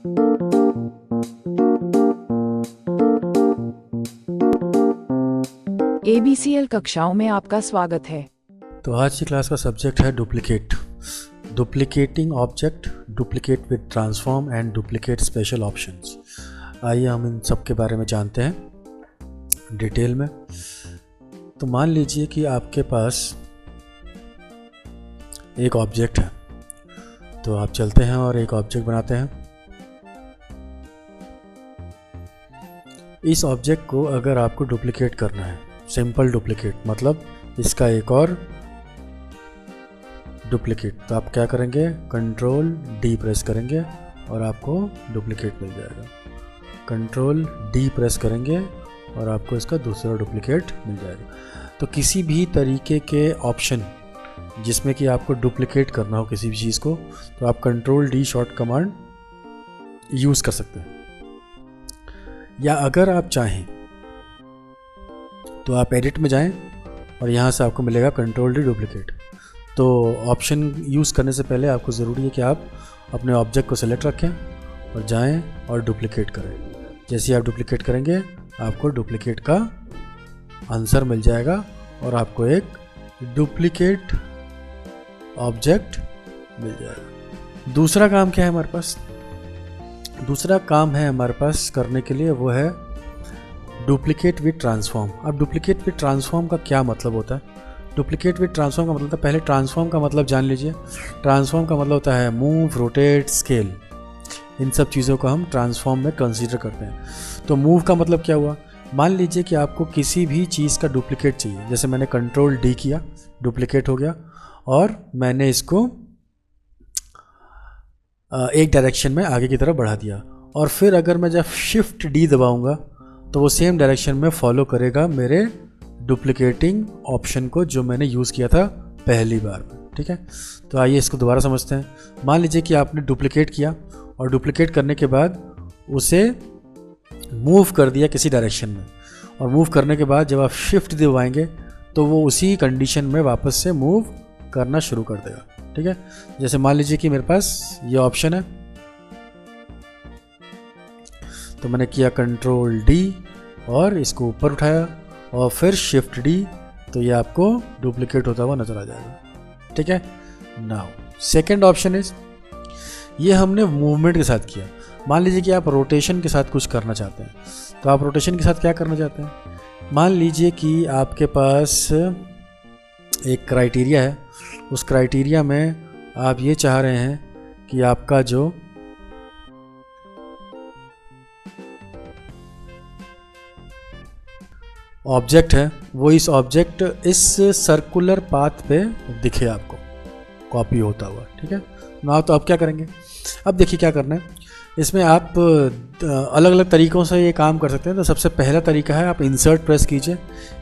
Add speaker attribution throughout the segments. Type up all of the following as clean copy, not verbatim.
Speaker 1: ABCL कक्षाओं में आपका स्वागत है।
Speaker 2: तो आज की क्लास का सब्जेक्ट है duplicate, duplicating object, duplicate with transform and duplicate special options. आइए हम इन सब के बारे में जानते हैं डिटेल में। तो मान लीजिए कि आपके पास एक ऑब्जेक्ट है, तो आप चलते हैं और एक ऑब्जेक्ट बनाते हैं। इस ऑब्जेक्ट को अगर आपको डुप्लीकेट करना है, सिंपल डुप्लीकेट मतलब इसका एक और डुप्लीकेट, तो आप क्या करेंगे, कंट्रोल डी प्रेस करेंगे और आपको डुप्लीकेट मिल जाएगा। कंट्रोल डी प्रेस करेंगे और आपको इसका दूसरा डुप्लीकेट मिल जाएगा। तो किसी भी तरीके के ऑप्शन जिसमें कि आपको डुप्लीकेट करना हो किसी भी चीज़ को, तो आप control D short command use कर सकते हैं। या अगर आप चाहें तो आप एडिट में जाएं और यहाँ से आपको मिलेगा कंट्रोल डी डुप्लीकेट। तो ऑप्शन यूज़ करने से पहले आपको ज़रूरी है कि आप अपने ऑब्जेक्ट को सेलेक्ट रखें और जाएं और डुप्लीकेट करें। जैसे ही आप डुप्लीकेट करेंगे आपको डुप्लीकेट का आंसर मिल जाएगा और आपको एक डुप्लीकेट ऑब्जेक्ट मिल जाएगा। दूसरा काम क्या है हमारे पास? दूसरा काम है हमारे पास करने के लिए, वो है डुप्लीकेट विद ट्रांसफॉर्म। अब डुप्लीकेट विद ट्रांसफॉर्म का क्या मतलब होता है? डुप्लीकेट विद ट्रांसफॉर्म का मतलब, पहले ट्रांसफॉर्म का मतलब जान लीजिए। ट्रांसफॉर्म का मतलब होता है मूव, रोटेट, स्केल। इन सब चीज़ों को हम ट्रांसफॉर्म में कंसीडर करते हैं। तो मूव का मतलब क्या हुआ? मान लीजिए कि आपको किसी भी चीज़ का डुप्लीकेट चाहिए। जैसे मैंने कंट्रोल डी किया, डुप्लीकेट हो गया, और मैंने इसको एक डायरेक्शन में आगे की तरफ बढ़ा दिया। और फिर अगर मैं जब शिफ्ट डी दबाऊंगा तो वो सेम डायरेक्शन में फॉलो करेगा मेरे डुप्लीकेटिंग ऑप्शन को जो मैंने यूज़ किया था पहली बार में। ठीक है, तो आइए इसको दोबारा समझते हैं। मान लीजिए कि आपने डुप्लीकेट किया और डुप्लीकेट करने के बाद उसे मूव कर दिया किसी डायरेक्शन में, और मूव करने के बाद जब आप शिफ्ट दबाएंगे तो वो उसी कंडीशन में वापस से मूव करना शुरू कर देगा। ठीक है, जैसे मान लीजिए कि मेरे पास ये ऑप्शन है, तो मैंने किया कंट्रोल डी और इसको ऊपर उठाया और फिर शिफ्ट डी, तो ये आपको डुप्लीकेट होता हुआ नजर आ जाएगा। ठीक है, नाउ सेकंड ऑप्शन इज, ये हमने मूवमेंट के साथ किया। मान लीजिए कि आप रोटेशन के साथ कुछ करना चाहते हैं, तो आप रोटेशन के साथ क्या करना चाहते हैं? मान लीजिए कि आपके पास एक क्राइटेरिया है, उस क्राइटेरिया में आप ये चाह रहे हैं कि आपका जो ऑब्जेक्ट है वो इस ऑब्जेक्ट इस सर्कुलर पाथ पे दिखे आपको कॉपी होता हुआ। ठीक है ना, तो अब क्या करेंगे? अब देखिए क्या करना है इसमें। आप अलग अलग तरीक़ों से ये काम कर सकते हैं। तो सबसे पहला तरीका है, आप इंसर्ट प्रेस कीजिए।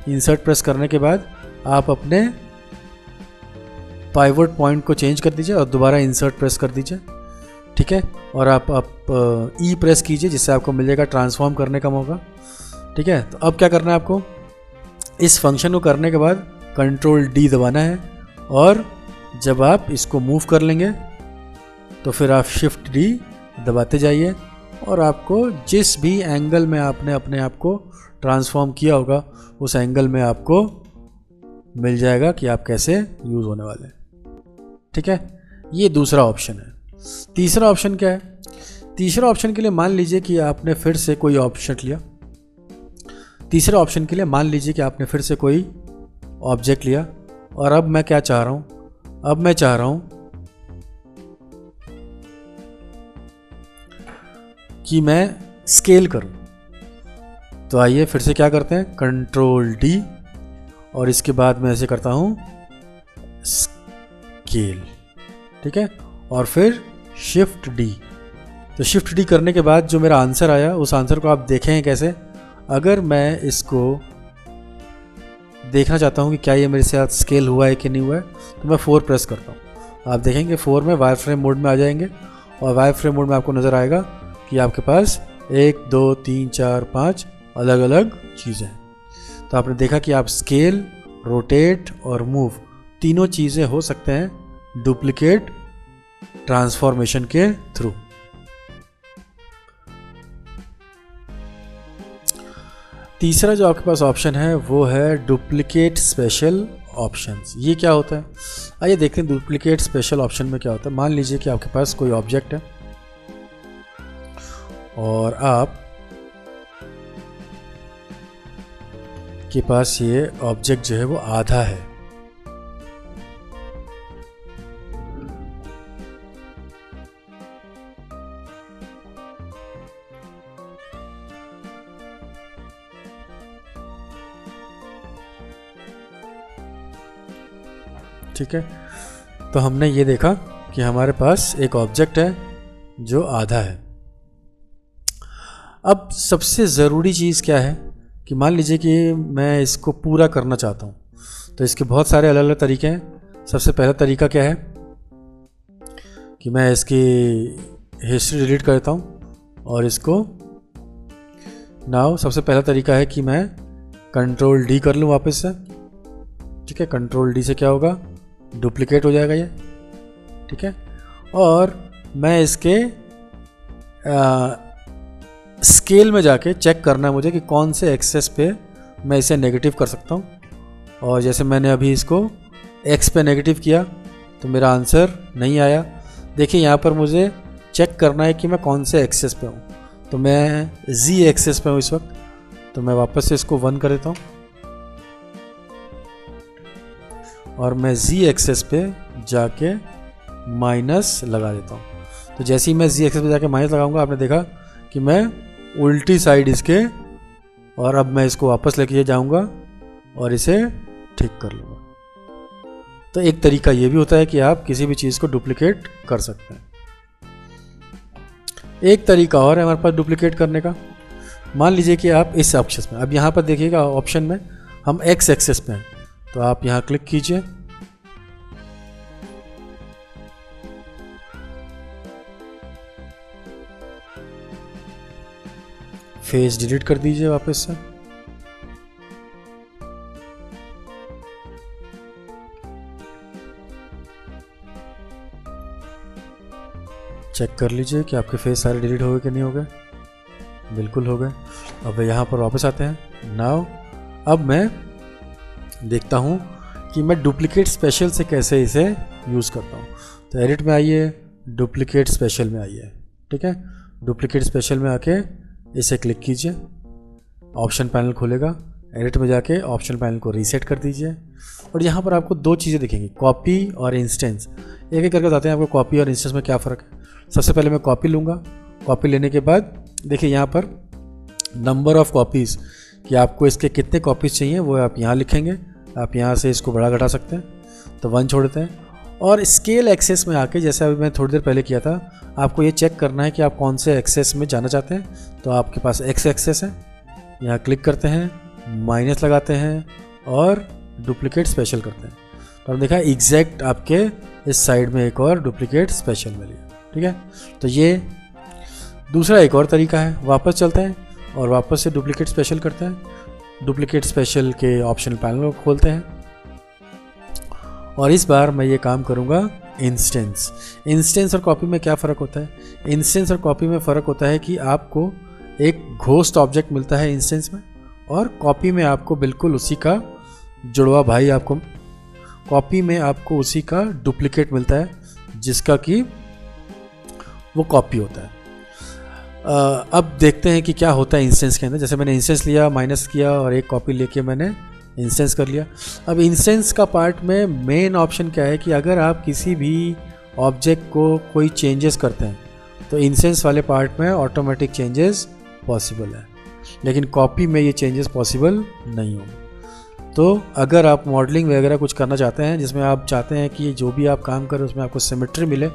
Speaker 2: इंसर्ट प्रेस करने के बाद आप अपने पाइवट पॉइंट को चेंज कर दीजिए और दोबारा इंसर्ट प्रेस कर दीजिए। ठीक है, और आप ई प्रेस कीजिए, जिससे आपको मिल जाएगा ट्रांसफॉर्म करने का मौका। ठीक है, तो अब क्या करना है आपको? इस फंक्शन को करने के बाद कंट्रोल डी दबाना है, और जब आप इसको मूव कर लेंगे तो फिर आप शिफ्ट डी दबाते जाइए, और आपको जिस भी एंगल में आपने अपने आप को ट्रांसफॉर्म किया होगा उस एंगल में आपको मिल जाएगा कि आप कैसे यूज़ होने वाले हैं। ठीक है, ये दूसरा ऑप्शन है। तीसरा ऑप्शन क्या है? तीसरा ऑप्शन के लिए मान लीजिए कि आपने फिर से कोई ऑप्शन लिया। तीसरे ऑप्शन के लिए मान लीजिए कि आपने फिर से कोई ऑब्जेक्ट लिया, और अब मैं क्या चाह रहा हूं? अब मैं चाह रहा हूं कि मैं स्केल करूं। तो आइए फिर से क्या करते हैं, कंट्रोल डी, और इसके बाद मैं ऐसे करता हूं स्केल। ठीक है, और फिर शिफ्ट डी। तो शिफ्ट डी करने के बाद जो मेरा आंसर आया, उस आंसर को आप देखें कैसे। अगर मैं इसको देखना चाहता हूँ कि क्या ये मेरे साथ स्केल हुआ है कि नहीं हुआ है, तो मैं 4 प्रेस करता हूँ। आप देखेंगे 4 में वायर फ्रेम मोड में आ जाएंगे, और वायर फ्रेम मोड में आपको नज़र आएगा कि आपके पास 1 2 3 4 5 अलग अलग चीज़ें हैं। तो आपने देखा कि आप स्केल, रोटेट और मूव तीनों चीज़ें हो सकते हैं डुप्लीकेट ट्रांसफॉर्मेशन के थ्रू। तीसरा जो आपके पास ऑप्शन है वो है डुप्लीकेट स्पेशल ऑप्शंस। ये क्या होता है, आइए देखते हैं डुप्लीकेट स्पेशल ऑप्शन में क्या होता है। मान लीजिए कि आपके पास कोई ऑब्जेक्ट है और आप के पास ये ऑब्जेक्ट जो है वो आधा है, ठीक है। तो हमने ये देखा कि हमारे पास एक ऑब्जेक्ट है जो आधा है। अब सबसे ज़रूरी चीज़ क्या है कि मान लीजिए कि मैं इसको पूरा करना चाहता हूँ, तो इसके बहुत सारे अलग अलग तरीके हैं। सबसे पहला तरीका क्या है कि मैं इसकी हिस्ट्री डिलीट करता हूँ और इसको नाउ सबसे पहला तरीका है कि मैं कंट्रोल डी कर लूँ वापस से, ठीक है। कंट्रोल डी से क्या होगा, डुप्लीकेट हो जाएगा ये, ठीक है। और मैं इसके स्केल में जाके चेक करना है मुझे कि कौन से एक्सेस पे मैं इसे नेगेटिव कर सकता हूँ। और जैसे मैंने अभी इसको एक्स पे नेगेटिव किया तो मेरा आंसर नहीं आया। देखिए यहाँ पर मुझे चेक करना है कि मैं कौन से एक्सेस पे हूँ, तो मैं जी एक्सेस पे हूँ इस वक्त। तो मैं वापस से इसको 1 कर देता हूँ और मैं जी एक्सेस पे जाके माइनस लगा देता हूँ। तो जैसे ही मैं जी एक्सेस पे जाके माइनस लगाऊंगा, आपने देखा कि मैं उल्टी साइड इसके, और अब मैं इसको वापस लेके जाऊंगा और इसे ठीक कर लूँगा। तो एक तरीका ये भी होता है कि आप किसी भी चीज़ को डुप्लीकेट कर सकते हैं। एक तरीका और है हमारे पास डुप्लीकेट करने का। मान लीजिए कि आप इस एक्सेस में, अब यहाँ पर देखिएगा ऑप्शन में हम एक्स एक्सेस में हैं, तो आप यहाँ क्लिक कीजिए, फेस डिलीट कर दीजिए वापस से, चेक कर लीजिए कि आपके फेस सारे डिलीट हो गए कि नहीं हो गए। बिल्कुल हो गए। अब यहाँ पर वापस आते हैं। नाउ अब मैं देखता हूँ कि मैं डुप्लीकेट स्पेशल से कैसे इसे यूज़ करता हूँ। तो एडिट में आइए, डुप्लीकेट स्पेशल में आइए, ठीक है। डुप्लीकेट स्पेशल में आके इसे क्लिक कीजिए, ऑप्शन पैनल खुलेगा। एडिट में जाके ऑप्शन पैनल को रीसेट कर दीजिए और यहाँ पर आपको दो चीज़ें दिखेंगी, कॉपी और इंस्टेंस। एक एक करके बताते हैं आपको कॉपी और इंस्टेंस में क्या फ़र्क है। सबसे पहले मैं कॉपी लूँगा। कॉपी लेने के बाद देखिए यहाँ पर नंबर ऑफ़ कॉपीज़, कि आपको इसके कितने कॉपीज़ चाहिए वो आप यहाँ लिखेंगे। आप यहाँ से इसको बड़ा घटा सकते हैं, तो 1 छोड़ देते हैं। और स्केल एक्सेस में आके, जैसे अभी मैं थोड़ी देर पहले किया था, आपको ये चेक करना है कि आप कौन से एक्सेस में जाना चाहते हैं। तो आपके पास एक्स एक्सेस है, यहाँ क्लिक करते हैं, माइनस लगाते हैं और डुप्लीकेट स्पेशल करते हैं। तो हमने देखा एग्जैक्ट आपके इस साइड में एक और डुप्लीकेट स्पेशल मिल गया, ठीक है। तो ये दूसरा एक और तरीका है। वापस चलते हैं और वापस से डुप्लीकेट स्पेशल करते हैं। डुप्लीकेट स्पेशल के ऑप्शनल पैनल को खोलते हैं और इस बार मैं ये काम करूँगा इंस्टेंस। इंस्टेंस और कॉपी में क्या फ़र्क होता है? इंस्टेंस और कॉपी में फ़र्क होता है कि आपको एक घोस्ट ऑब्जेक्ट मिलता है इंस्टेंस में, और कॉपी में आपको बिल्कुल उसी का जुड़वा भाई, आपको कॉपी में आपको उसी का डुप्लीकेट मिलता है जिसका कि वो कॉपी होता है। अब देखते हैं कि क्या होता है इंस्टेंस के अंदर। जैसे मैंने इंस्टेंस लिया, माइनस किया और एक कॉपी लेके मैंने इंस्टेंस कर लिया। अब इंस्टेंस का पार्ट में मेन ऑप्शन क्या है कि अगर आप किसी भी ऑब्जेक्ट को कोई चेंजेस करते हैं तो इंस्टेंस वाले पार्ट में ऑटोमेटिक चेंजेस पॉसिबल है, लेकिन कॉपी में ये चेंजेस पॉसिबल नहीं होंगे। तो अगर आप मॉडलिंग वगैरह कुछ करना चाहते हैं जिसमें आप चाहते हैं कि जो भी आप काम करें उसमें आपको सिमेट्री मिले,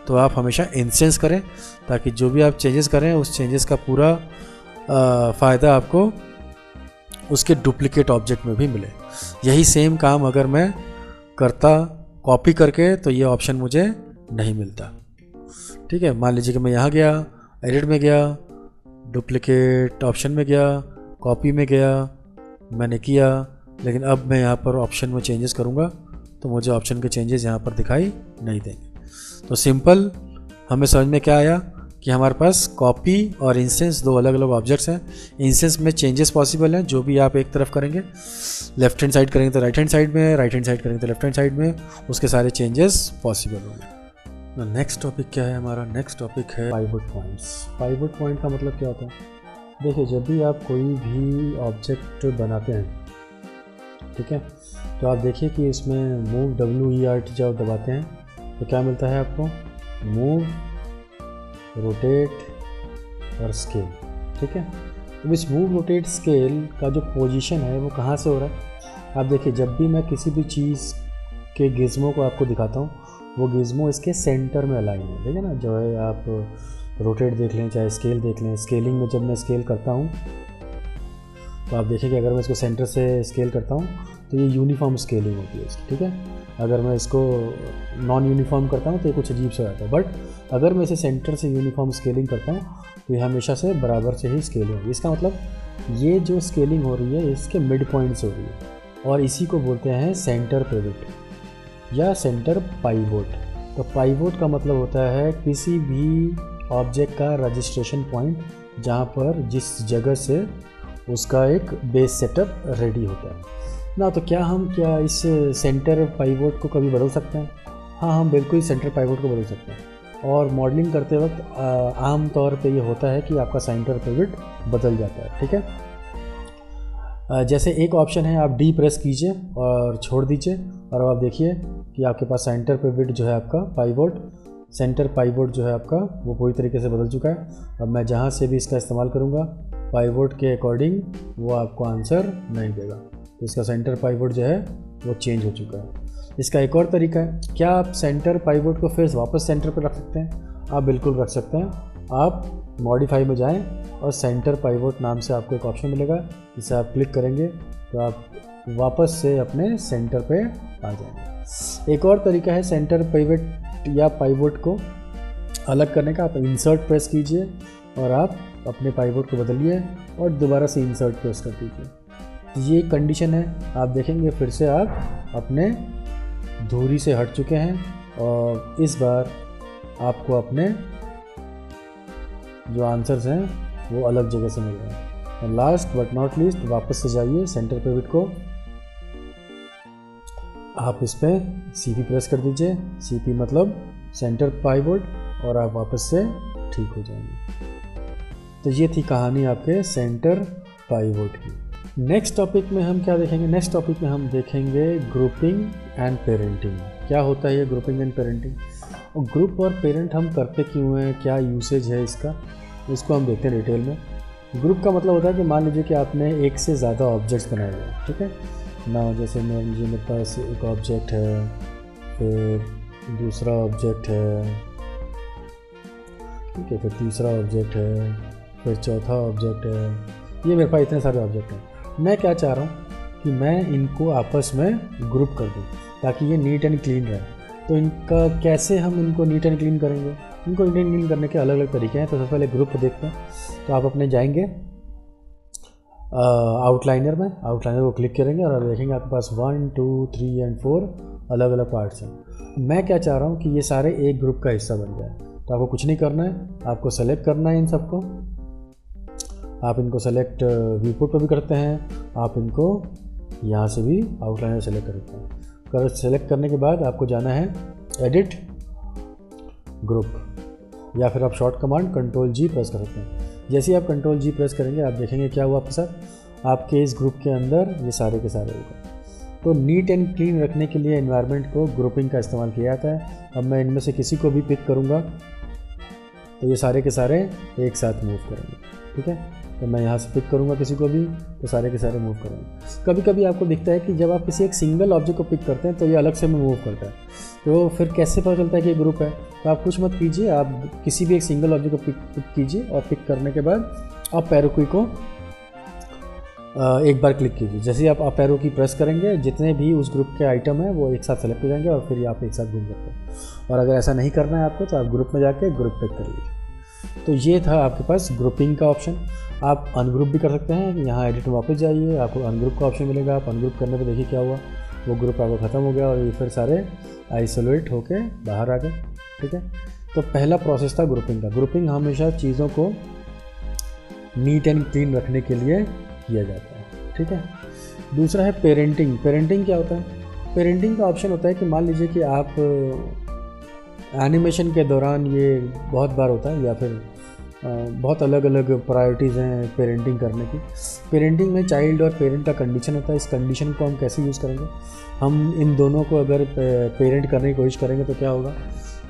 Speaker 2: तो आप हमेशा इंस्टेंस करें, ताकि जो भी आप चेंजेस करें उस चेंजेस का पूरा फ़ायदा आपको उसके डुप्लीकेट ऑब्जेक्ट में भी मिले। यही सेम काम अगर मैं करता कॉपी करके तो ये ऑप्शन मुझे नहीं मिलता, ठीक है। मान लीजिए कि मैं यहाँ गया, एडिट में गया, डुप्लीकेट ऑप्शन में गया, कॉपी में गया, मैंने किया, लेकिन अब मैं यहाँ पर ऑप्शन में चेंजेस करूँगा तो मुझे ऑप्शन के चेंजेस यहाँ पर दिखाई नहीं देंगे। तो सिंपल हमें समझ में क्या आया कि हमारे पास कॉपी और इंस्टेंस दो अलग अलग ऑब्जेक्ट्स हैं। इंस्टेंस में चेंजेस पॉसिबल हैं, जो भी आप एक तरफ करेंगे, लेफ्ट हैंड साइड करेंगे तो राइट हैंड साइड में, राइट हैंड साइड करेंगे तो लेफ्ट हैंड साइड में, उसके सारे चेंजेस पॉसिबल होंगे। नेक्स्ट टॉपिक क्या है हमारा? नेक्स्ट टॉपिक है पाइवट पॉइंट्स। पाइवट पॉइंट का मतलब क्या होता है? देखिए, जब भी आप कोई भी ऑब्जेक्ट बनाते हैं, ठीक है, तो आप देखिए कि इसमें मूव WERT जब दबाते हैं तो क्या मिलता है आपको? मूव, रोटेट और स्केल, ठीक है। अब इस मूव, रोटेट, स्केल का जो पोजीशन है वो कहाँ से हो रहा है? आप देखिए, जब भी मैं किसी भी चीज़ के गिज़मो को आपको दिखाता हूँ, वो गिज़मो इसके सेंटर में अलाइन है, ठीक है ना। जो है आप रोटेट देख लें, चाहे स्केल देख लें, स्केलिंग में जब मैं स्केल करता हूँ तो आप देखें कि अगर मैं इसको सेंटर से स्केल करता हूँ तो ये यूनिफॉर्म स्केलिंग होती है इसकी, ठीक है। अगर मैं इसको नॉन यूनिफॉर्म करता हूँ तो ये कुछ अजीब सा रहता है, बट अगर मैं इसे सेंटर से यूनिफॉर्म स्केलिंग करता हूँ तो ये हमेशा से बराबर से ही स्केलिंग होगी। इसका मतलब ये जो स्केलिंग हो रही है इसके मिड पॉइंट से हो रही है, और इसी को बोलते हैं सेंटर पिवट या सेंटर पाइवोट। तो पाइवोट का मतलब होता है किसी भी ऑब्जेक्ट का रजिस्ट्रेशन पॉइंट, जहाँ पर जिस जगह से उसका एक बेस सेटअप रेडी होता है ना। तो क्या इस सेंटर पाइवोट को कभी बदल सकते हैं? हाँ, हम बिल्कुल सेंटर पाइवोट को बदल सकते हैं, और मॉडलिंग करते वक्त आम तौर पे ये होता है कि आपका सेंटर पिवट बदल जाता है, ठीक है। जैसे एक ऑप्शन है, आप D प्रेस कीजिए और छोड़ दीजिए, और अब आप देखिए कि आपके पास सेंटर पिवट जो है आपका पाइवोट, सेंटर पाइवोट जो है आपका वो पूरी तरीके से बदल चुका है। अब मैं जहाँ से भी इसका इस्तेमाल करूँगा पाइवोट के अकॉर्डिंग वो आपको आंसर नहीं देगा, तो इसका सेंटर पाइवोट जो है वो चेंज हो चुका है। इसका एक और तरीका है, क्या आप सेंटर पाइवोट को फिर वापस सेंटर पर रख सकते हैं? आप बिल्कुल रख सकते हैं। आप मॉडिफाई में जाएं और सेंटर पाइवोट नाम से आपको एक ऑप्शन मिलेगा, जिसे आप क्लिक करेंगे तो आप वापस से अपने सेंटर पे आ जाएंगे। एक और तरीका है सेंटर पाइवोट या पाइवोट को अलग करने का। आप इंसर्ट प्रेस कीजिए और आप अपने पाइवोट को बदलिए और दोबारा से इंसर्ट प्रेस कर दीजिए। ये कंडीशन है, आप देखेंगे फिर से आप अपने धुरी से हट चुके हैं, और इस बार आपको अपने जो आंसर्स हैं वो अलग जगह से मिल रहे हैं। और लास्ट बट नॉट लीस्ट, वापस से जाइए सेंटर पिवट को, आप इस पर CP प्रेस कर दीजिए। CP मतलब सेंटर पाइवोट, और आप वापस से ठीक हो जाएंगे। तो ये थी कहानी आपके सेंटर पाइवोट की। नेक्स्ट टॉपिक में हम क्या देखेंगे? नेक्स्ट टॉपिक में हम देखेंगे ग्रुपिंग एंड पेरेंटिंग। क्या होता है ये ग्रुपिंग एंड पेरेंटिंग, और ग्रुप और पेरेंट हम करते क्यों हैं, क्या यूसेज है इसका, इसको हम देखते हैं डिटेल में। ग्रुप का मतलब होता है कि मान लीजिए कि आपने एक से ज़्यादा ऑब्जेक्ट्स बनाए हुए हैं, ठीक है ना। जैसे मेरे पास एक ऑब्जेक्ट है, फिर दूसरा ऑब्जेक्ट है, ठीक है, फिर तीसरा ऑब्जेक्ट है, फिर चौथा ऑब्जेक्ट है। ये मेरे पास इतने सारे ऑब्जेक्ट हैं। मैं क्या चाह रहा हूँ कि मैं इनको आपस में ग्रुप कर दूँ ताकि ये नीट एंड क्लीन रहे। तो इनका कैसे हम इनको नीट एंड क्लीन करेंगे? इनको नीट एंड क्लीन करने के अलग अलग तरीके हैं। तो सबसे पहले ग्रुप देखते हैं। तो आप अपने जाएंगे आउटलाइनर में, आउटलाइनर को क्लिक करेंगे और आप देखेंगे आपके पास 1, 2, 3 एंड 4 अलग अलग पार्ट्स हैं। मैं क्या चाह रहा हूँ कि ये सारे एक ग्रुप का हिस्सा बन जाए। तो आपको कुछ नहीं करना है, आपको सेलेक्ट करना है इन सबको। आप इनको सेलेक्ट व्यूपोर्ट पर भी करते हैं, आप इनको यहाँ से भी आउटलाइनर सेलेक्ट करते हैं। सेलेक्ट करने के बाद आपको जाना है एडिट ग्रुप, या फिर आप शॉर्ट कमांड Ctrl+G प्रेस कर सकते हैं। जैसे ही आप Ctrl+G प्रेस करेंगे आप देखेंगे क्या हुआ आपके साथ, आपके इस ग्रुप के अंदर ये सारे के सारे होगा। तो नीट एंड क्लीन रखने के लिए एनवायरनमेंट को ग्रुपिंग का इस्तेमाल किया जाता है। अब मैं इनमें से किसी को भी पिक करूँगा तो ये सारे के सारे एक साथ मूव करेंगे, ठीक है। तो मैं यहाँ से पिक करूँगा किसी को भी तो सारे के सारे मूव करेंगे। कभी कभी आपको दिखता है कि जब आप किसी एक सिंगल ऑब्जेक्ट को पिक करते हैं तो ये अलग से मूव करता है। तो फिर कैसे पता चलता है कि ये ग्रुप है? तो आप कुछ मत कीजिए, आप किसी भी एक सिंगल ऑब्जेक्ट को पिक कीजिए और पिक करने के बाद आप एरो की को एक बार क्लिक कीजिए। जैसे ही आप एरो की प्रेस करेंगे जितने भी उस ग्रुप के आइटम हैं वो एक साथ सेलेक्ट हो जाएंगे और फिर आप एक साथ घूम सकते हैं। और अगर ऐसा नहीं करना है आपको तो आप ग्रुप में जाके ग्रुप पिक कर लीजिए। तो ये था आपके पास ग्रुपिंग का ऑप्शन। आप अनग्रुप भी कर सकते हैं। यहाँ एडिट में वापस जाइए, आपको अनग्रुप का ऑप्शन मिलेगा। आप अनग्रुप करने पे देखिए क्या हुआ, वो ग्रुप आपको ख़त्म हो गया और ये फिर सारे आइसोलेट होके बाहर आ गए, ठीक है। तो पहला प्रोसेस था ग्रुपिंग का। ग्रुपिंग हमेशा चीज़ों को नीट एंड क्लीन रखने के लिए किया जाता है, ठीक है। दूसरा है पेरेंटिंग। पेरेंटिंग क्या होता है? पेरेंटिंग का ऑप्शन होता है कि मान लीजिए कि आप एनिमेशन के दौरान, ये बहुत बार होता है, या फिर बहुत अलग अलग प्रायोरिटीज़ हैं पेरेंटिंग करने की। पेरेंटिंग में चाइल्ड और पेरेंट का कंडीशन होता है। इस कंडीशन को हम कैसे यूज़ करेंगे? हम इन दोनों को अगर पेरेंट करने की कोशिश करेंगे तो क्या होगा?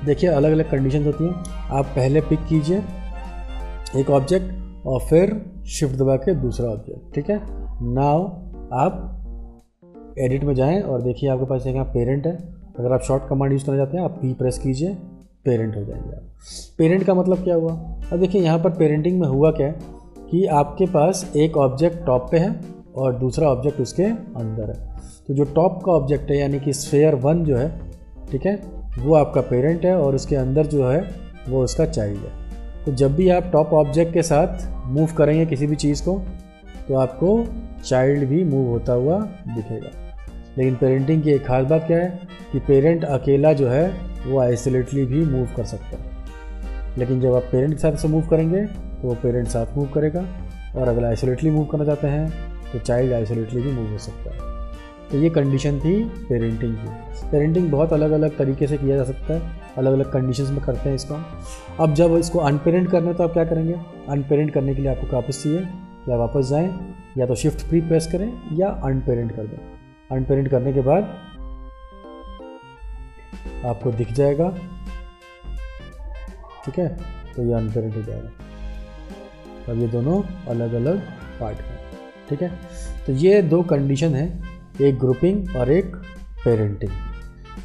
Speaker 2: देखिए, अलग अलग कंडीशन होती हैं। आप पहले पिक कीजिए एक ऑब्जेक्ट और फिर शिफ्ट दबा के दूसरा ऑब्जेक्ट, ठीक है। नाउ आप एडिट में जाएं और देखिए आपके पास यहाँ पेरेंट है। अगर आप शॉर्ट कमांड यूज़ करना चाहते हैं, आप पी प्रेस कीजिए, पेरेंट हो जाएंगे आप। पेरेंट का मतलब क्या हुआ? अब देखिए यहाँ पर पेरेंटिंग में हुआ क्या है कि आपके पास एक ऑब्जेक्ट टॉप पे है और दूसरा ऑब्जेक्ट उसके अंदर है। तो जो टॉप का ऑब्जेक्ट है यानी कि स्फेयर 1 जो है, ठीक है, वो आपका पेरेंट है और उसके अंदर जो है वो उसका चाइल्ड है। तो जब भी आप टॉप ऑब्जेक्ट के साथ मूव करेंगे किसी भी चीज़ को, तो आपको चाइल्ड भी मूव होता हुआ दिखेगा। लेकिन पेरेंटिंग की एक खास बात क्या है कि पेरेंट अकेला जो है वो आइसोलेटली भी मूव कर सकता है। लेकिन जब आप पेरेंट के साथ से मूव करेंगे तो वो पेरेंट साथ मूव करेगा, और अगर आइसोलेटली मूव करना चाहते हैं तो चाइल्ड आइसोलेटली भी मूव हो सकता है। तो ये कंडीशन थी पेरेंटिंग की। पेरेंटिंग बहुत अलग अलग तरीके से किया जा सकता है, अलग अलग कंडीशंस में करते हैं इसको। अब जब इसको अनपेरेंट करना है तो आप क्या करेंगे? अनपेरेंट करने के लिए आपको वापस चाहिए, या वापस जाएं, या तो शिफ्ट प्री प्रेस करें या अनपेरेंट कर दें। अनपेरेंट करने के बाद आपको दिख जाएगा, ठीक है, तो ये अनपेरेंट हो जाएगा। अब ये दोनों अलग अलग पार्ट हैं, ठीक है। तो ये दो कंडीशन है, एक ग्रुपिंग और एक पेरेंटिंग।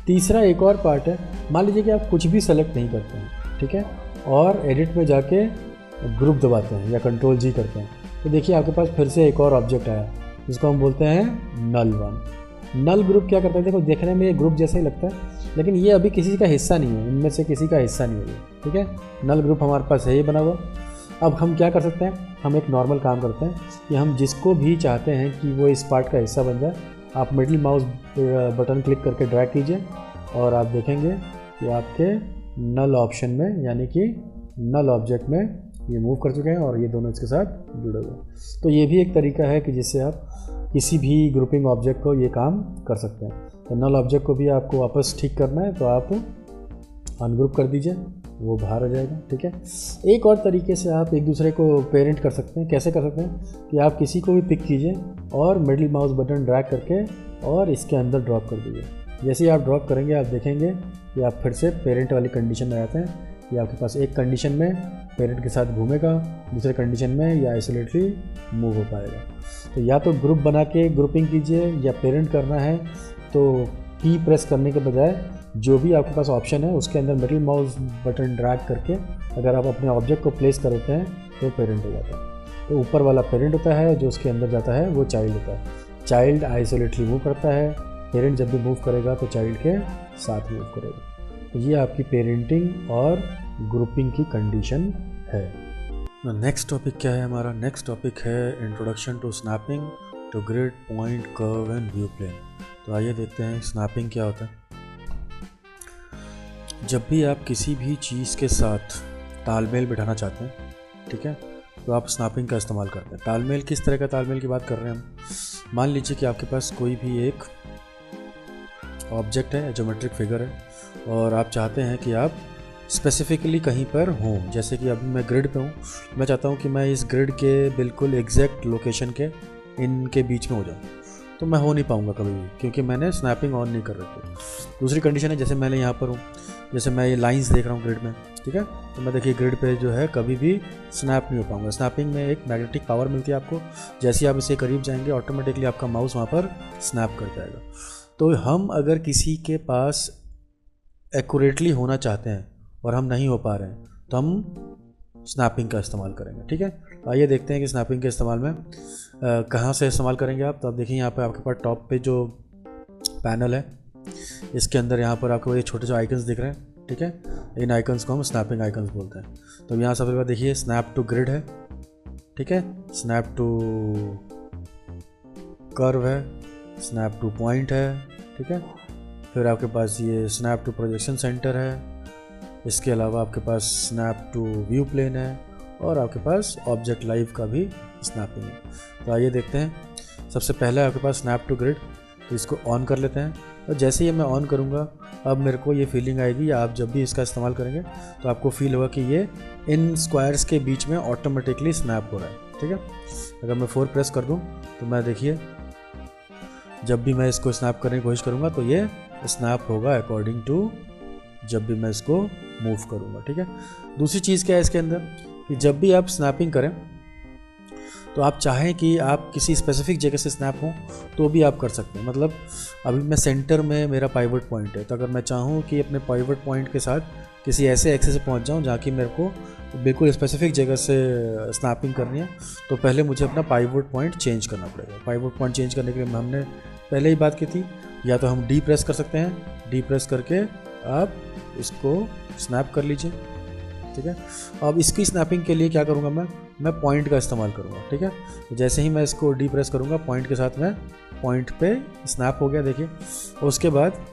Speaker 2: तीसरा एक और पार्ट है, मान लीजिए कि आप कुछ भी सेलेक्ट नहीं करते हैं, ठीक है, और एडिट में जाके ग्रुप दबाते हैं या कंट्रोल जी करते हैं, तो देखिए आपके पास फिर से एक और ऑब्जेक्ट आया जिसको हम बोलते हैं नल 1। नल ग्रुप क्या करता है? देखो, देखने में ये ग्रुप जैसा ही लगता है, लेकिन ये अभी किसी का हिस्सा नहीं है, इनमें से किसी का हिस्सा नहीं है, ठीक है। नल ग्रुप हमारे पास है ये बना हुआ। अब हम क्या कर सकते हैं? हम एक नॉर्मल काम करते हैं कि हम जिसको भी चाहते हैं कि वो इस पार्ट का हिस्सा बन जाए, आप मिडिल माउस बटन क्लिक करके ड्रैग कीजिए और आप देखेंगे कि आपके नल ऑप्शन में, यानी कि नल ऑब्जेक्ट में ये मूव कर चुके हैं और ये दोनों इसके साथ जुड़े हुए हैं। तो ये भी एक तरीका है कि जिससे आप किसी भी ग्रुपिंग ऑब्जेक्ट को ये काम कर सकते हैं। तो नल ऑब्जेक्ट को भी आपको वापस ठीक करना है तो आप अनग्रुप कर दीजिए, वो बाहर आ जाएगा, ठीक है। एक और तरीके से आप एक दूसरे को पेरेंट कर सकते हैं। कैसे कर सकते हैं? कि आप किसी को भी पिक कीजिए और मिडिल माउस बटन ड्रैग करके और इसके अंदर ड्रॉप कर दीजिए। जैसे ही आप ड्रॉप करेंगे आप देखेंगे कि आप फिर से पेरेंट वाली कंडीशन में आते हैं। कि आपके पास एक कंडीशन में पेरेंट के साथ घूमेगा, दूसरे कंडीशन में या आइसोलेटली मूव हो पाएगा। तो या तो ग्रुप बना के ग्रुपिंग कीजिए, या पेरेंट करना है तो की प्रेस करने के बजाय जो भी आपके पास ऑप्शन है उसके अंदर मिडिल माउस बटन ड्रैग करके अगर आप अपने ऑब्जेक्ट को प्लेस करते हैं तो पेरेंट हो जाता है। तो ऊपर वाला पेरेंट होता है, जो उसके अंदर जाता है वो चाइल्ड होता है। चाइल्ड आइसोलेटली मूव करता है, पेरेंट जब भी मूव करेगा तो चाइल्ड के साथ मूव करेगा। तो ये आपकी पेरेंटिंग और ग्रुपिंग की कंडीशन है। नेक्स्ट टॉपिक क्या है हमारा? नेक्स्ट टॉपिक है introduction to snapping to grid, point, curve and view plane. तो आइए देखते हैं स्नैपिंग क्या होता है। जब भी आप किसी भी चीज़ के साथ तालमेल बिठाना चाहते हैं, ठीक है, तो आप स्नैपिंग का इस्तेमाल करते हैं। तालमेल, किस तरह का तालमेल की बात कर रहे हैं हम? मान लीजिए कि आपके पास कोई भी एक ऑब्जेक्ट है, ज्योमेट्रिक फिगर है, और आप चाहते हैं कि आप स्पेसिफिकली कहीं पर हों। जैसे कि अभी मैं ग्रिड पे हूँ, मैं चाहता हूँ कि मैं इस ग्रिड के बिल्कुल एग्जैक्ट लोकेशन के इनके बीच में हो जाऊँ, तो मैं हो नहीं पाऊँगा कभी भी, क्योंकि मैंने स्नैपिंग ऑन नहीं कर रखी। दूसरी कंडीशन है, जैसे मैंने यहाँ पर हूँ, जैसे मैं ये लाइंस देख रहा हूँ ग्रिड में, ठीक है, तो मैं देखिए ग्रिड पे जो है कभी भी स्नैप नहीं हो पाऊँगा। स्नैपिंग में एक मैग्नेटिक पावर मिलती है आपको, जैसे आप इसे करीब जाएंगे ऑटोमेटिकली आपका माउस वहाँ पर स्नैप कर जाएगा। तो हम अगर किसी के पास एक्यूरेटली होना चाहते हैं और हम नहीं हो पा रहे हैं तो हम स्नैपिंग का इस्तेमाल करेंगे, ठीक है। आइए देखते हैं कि स्नैपिंग के इस्तेमाल में कहाँ से इस्तेमाल करेंगे आप। तो आप देखिए यहाँ पे आपके पास टॉप पे जो पैनल है, इसके अंदर यहाँ पर आपको ये छोटे छोटे आइकन्स दिख रहे हैं, ठीक है। इन आइकन्स को हम स्नैपिंग आइकन्स बोलते हैं। तो यहाँ सबसे पहले देखिए स्नैप टू ग्रिड है, ठीक है, स्नैप टू कर्व है, स्नैप टू पॉइंट है, ठीक है। फिर आपके पास ये स्नैप टू प्रोजेक्शन सेंटर है, इसके अलावा आपके पास स्नैप टू व्यू प्लेन है और आपके पास ऑब्जेक्ट लाइव का भी स्नैपिंग है। तो आइए देखते हैं। सबसे पहले आपके पास स्नैप टू ग्रिड, तो इसको ऑन कर लेते हैं। और जैसे ही मैं ऑन करूँगा अब मेरे को ये फीलिंग आएगी, या आप जब भी इसका इस्तेमाल करेंगे तो आपको फील होगा कि ये इन स्क्वायर्स के बीच में ऑटोमेटिकली स्नैप हो रहा है। ठीक है, अगर मैं 4 प्रेस कर दूँ तो मैं देखिए जब भी मैं इसको स्नैप करने की कोशिश करूँगा तो ये स्नैप होगा अकॉर्डिंग टू जब भी मैं इसको मूव करूँगा। ठीक है, दूसरी चीज़ क्या है इसके अंदर कि जब भी आप स्नैपिंग करें तो आप चाहें कि आप किसी स्पेसिफिक जगह से स्नैप हो तो भी आप कर सकते हैं। मतलब अभी मैं सेंटर में मेरा पाइवट पॉइंट है, तो अगर मैं चाहूँ कि अपने पाइवट पॉइंट के साथ किसी ऐसे एक्सेस से पहुँच जाऊँ जहाँ की मेरे को बिल्कुल स्पेसिफिक जगह से स्नैपिंग करनी है, तो पहले मुझे अपना पाइवट पॉइंट चेंज करना पड़ेगा। पाइवट पॉइंट चेंज करने के लिए हमने पहले ही बात की थी, या तो हम डी प्रेस कर सकते हैं, डी प्रेस करके आप इसको स्नैप कर लीजिए। ठीक है, अब इसकी स्नैपिंग के लिए क्या करूँगा, मैं पॉइंट का इस्तेमाल करूँगा। ठीक है, तो जैसे ही मैं इसको डी प्रेस करूँगा पॉइंट के साथ में पॉइंट पे स्नैप हो गया देखिए। उसके बाद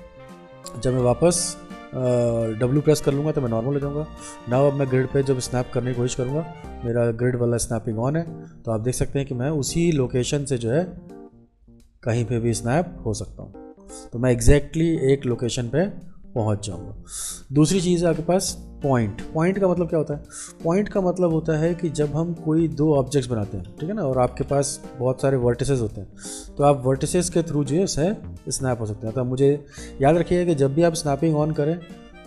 Speaker 2: जब मैं वापस डब्ल्यू प्रेस कर लूँगा तो मैं नॉर्मल हो जाऊँगा। नाउ अब मैं ग्रिड पे जब स्नैप करने की कोशिश करूँगा, मेरा ग्रिड वाला स्नैपिंग ऑन है, तो आप देख सकते हैं कि मैं उसी लोकेशन से जो है कहीं पे भी स्नैप हो सकता हूँ। तो मैं एग्जैक्टली एक लोकेशन पे पहुँच जाऊँगा। दूसरी चीज़ है आपके पास पॉइंट। पॉइंट का मतलब क्या होता है? पॉइंट का मतलब होता है कि जब हम कोई 2 ऑब्जेक्ट्स बनाते हैं, ठीक है ना, और आपके पास बहुत सारे वर्टिसेस होते हैं, तो आप वर्टिसेस के थ्रू जो है स्नैप हो सकते हैं। तो मुझे याद रखिएगा कि जब भी आप स्नैपिंग ऑन करें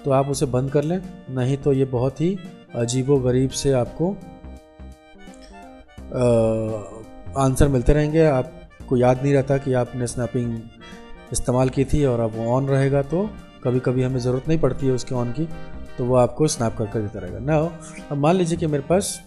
Speaker 2: तो आप उसे बंद कर लें, नहीं तो ये बहुत ही अजीबो-गरीब से आपको आंसर मिलते रहेंगे। आपको याद नहीं रहता कि आपने स्नैपिंग इस्तेमाल की थी, और अब वो ऑन रहेगा तो कभी कभी हमें ज़रूरत नहीं पड़ती है उसके ऑन की, तो वो आपको स्नैप कर देता रहेगा। ना अब मान लीजिए कि मेरे पास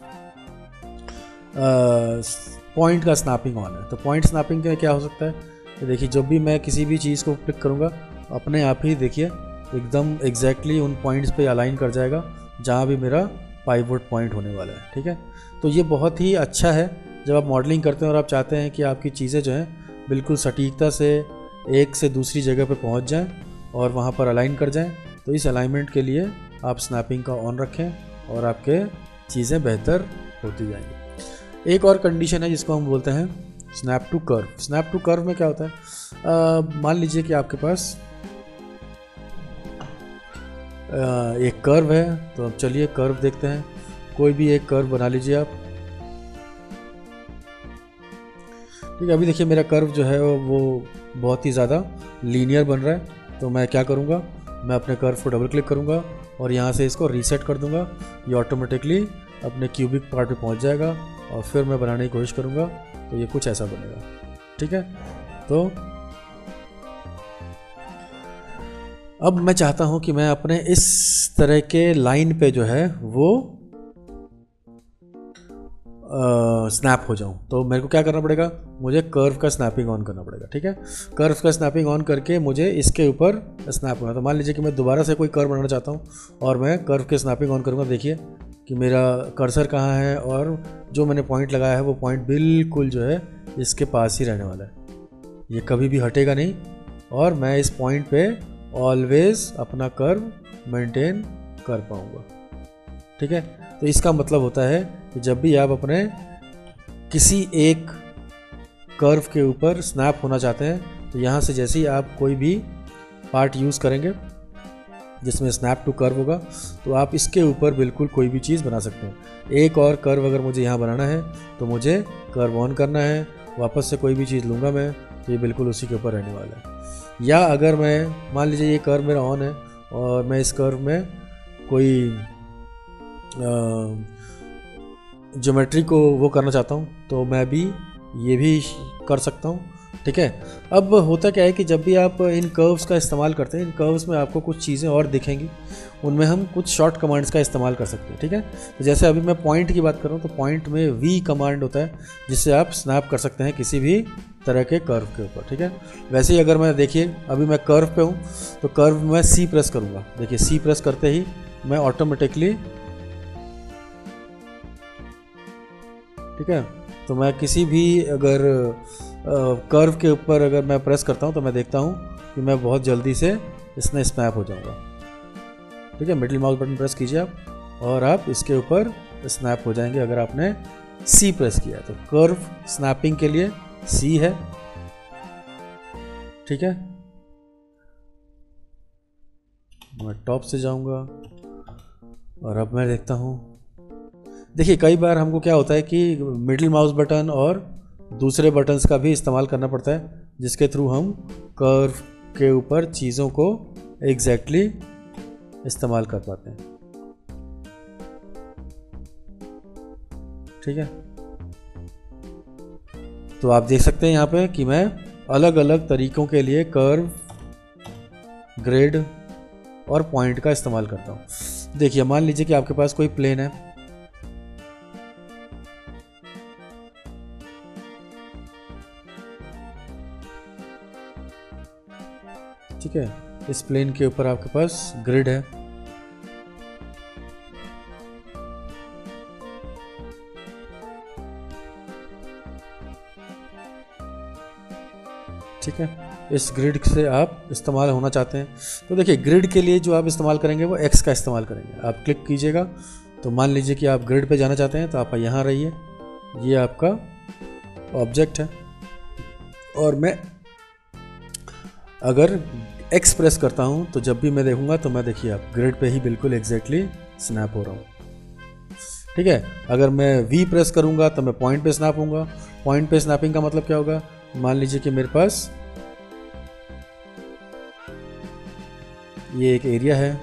Speaker 2: पॉइंट का स्नैपिंग ऑन है, तो पॉइंट स्नैपिंग का क्या हो सकता है कि देखिए जब भी मैं किसी भी चीज़ को क्लिक करूँगा अपने आप ही देखिए एकदम एग्जैक्टली उन पॉइंट्स पे अलाइन कर जाएगा जहाँ भी मेरा पाइवट पॉइंट होने वाला है। ठीक है, तो ये बहुत ही अच्छा है जब आप मॉडलिंग करते हैं और आप चाहते हैं कि आपकी चीज़ें जो हैं बिल्कुल सटीकता से एक से दूसरी जगह पे पहुंच जाएं और वहां पर अलाइन कर जाएं। तो इस अलाइनमेंट के लिए आप स्नैपिंग का ऑन रखें और आपके चीज़ें बेहतर होती जाएंगी। एक और कंडीशन है जिसको हम बोलते हैं snap to curve. Snap to curve में क्या होता है, मान लीजिए कि आपके पास एक कर्व है, तो अब चलिए कर्व देखते हैं। कोई भी एक कर्व बना लीजिए आप। ठीक है, अभी देखिए मेरा कर्व जो है वो बहुत ही ज़्यादा लीनियर बन रहा है, तो मैं क्या करूँगा, मैं अपने कर्व को डबल क्लिक करूँगा और यहाँ से इसको रीसेट कर दूँगा। ये ऑटोमेटिकली अपने क्यूबिक पार्ट पे पहुँच जाएगा और फिर मैं बनाने की कोशिश करूँगा तो ये कुछ ऐसा बनेगा। ठीक है, तो अब मैं चाहता हूँ कि मैं अपने इस तरह के लाइन पे जो है वो स्नैप हो जाऊं, तो मेरे को क्या करना पड़ेगा, मुझे कर्व का स्नैपिंग ऑन करना पड़ेगा। ठीक है, कर्व का स्नैपिंग ऑन करके मुझे इसके ऊपर स्नैप होना। तो मान लीजिए कि मैं दोबारा से कोई कर्व बनाना चाहता हूं और मैं कर्व के स्नैपिंग ऑन करूंगा। देखिए कि मेरा कर्सर कहाँ है और जो मैंने पॉइंट लगाया है वो पॉइंट बिल्कुल जो है इसके पास ही रहने वाला है, ये कभी भी हटेगा नहीं और मैं इस पॉइंट पे ऑलवेज अपना कर्व मेंटेन कर पाऊँगा। ठीक है, तो इसका मतलब होता है कि जब भी आप अपने किसी एक कर्व के ऊपर स्नैप होना चाहते हैं तो यहाँ से जैसे ही आप कोई भी पार्ट यूज़ करेंगे जिसमें स्नैप टू कर्व होगा तो आप इसके ऊपर बिल्कुल कोई भी चीज़ बना सकते हैं। एक और कर्व अगर मुझे यहाँ बनाना है तो मुझे कर्व ऑन करना है, वापस से कोई भी चीज़ लूँगा मैं तो ये बिल्कुल उसी के ऊपर रहने वाला है। या अगर मैं मान लीजिए ये कर्व मेरा ऑन है और मैं इस कर्व में कोई ज्योमेट्री को वो करना चाहता हूँ तो मैं भी ये भी कर सकता हूँ। ठीक है, अब होता क्या है कि जब भी आप इन कर्व्स का इस्तेमाल करते हैं, इन कर्व्स में आपको कुछ चीज़ें और दिखेंगी, उनमें हम कुछ शॉर्ट कमांड्स का इस्तेमाल कर सकते हैं। ठीक है, तो जैसे अभी मैं पॉइंट की बात कर रहा हूँ तो पॉइंट में वी कमांड होता है जिससे आप स्नैप कर सकते हैं किसी भी तरह के कर्व के ऊपर। ठीक है, वैसे ही अगर मैं देखिए अभी मैं कर्व पे हूँ तो कर्व में मैं सी प्रेस करूँगा। देखिए सी प्रेस करते ही मैं ऑटोमेटिकली, ठीक है, तो मैं किसी भी अगर कर्व के ऊपर अगर मैं प्रेस करता हूं तो मैं देखता हूं कि मैं बहुत जल्दी से इसमें स्नैप हो जाऊंगा। ठीक है, मिडिल माउस बटन प्रेस कीजिए आप और आप इसके ऊपर स्नैप हो जाएंगे अगर आपने सी प्रेस किया है। तो कर्व स्नैपिंग के लिए सी है, ठीक है। मैं टॉप से जाऊंगा और अब मैं देखता हूँ। देखिए कई बार हमको क्या होता है कि मिडिल माउस बटन और दूसरे बटन्स का भी इस्तेमाल करना पड़ता है, जिसके थ्रू हम कर्व के ऊपर चीज़ों को एग्जैक्टली इस्तेमाल कर पाते हैं, ठीक है। तो आप देख सकते हैं यहाँ पे कि मैं अलग अलग तरीकों के लिए कर्व, ग्रिड और पॉइंट का इस्तेमाल करता हूँ। देखिए मान लीजिए कि आपके पास कोई प्लेन है, ठीक है। इस प्लेन के ऊपर आपके पास ग्रिड है, ठीक है। इस ग्रिड से आप इस्तेमाल होना चाहते हैं तो देखिए ग्रिड के लिए जो आप इस्तेमाल करेंगे वो एक्स का इस्तेमाल करेंगे। आप क्लिक कीजिएगा तो मान लीजिए कि आप ग्रिड पे जाना चाहते हैं तो आप यहाँ रहिए, ये आपका ऑब्जेक्ट है और मैं अगर एक्स प्रेस करता हूँ तो जब भी मैं देखूंगा तो मैं देखिए आप ग्रिड पे ही बिल्कुल एग्जैक्टली स्नैप हो रहा हूँ, ठीक है। अगर मैं वी प्रेस करूँगा तो मैं पॉइंट पे स्नैप होऊंगा। पॉइंट पे स्नैपिंग का मतलब क्या होगा, मान लीजिए कि मेरे पास ये एक एरिया है,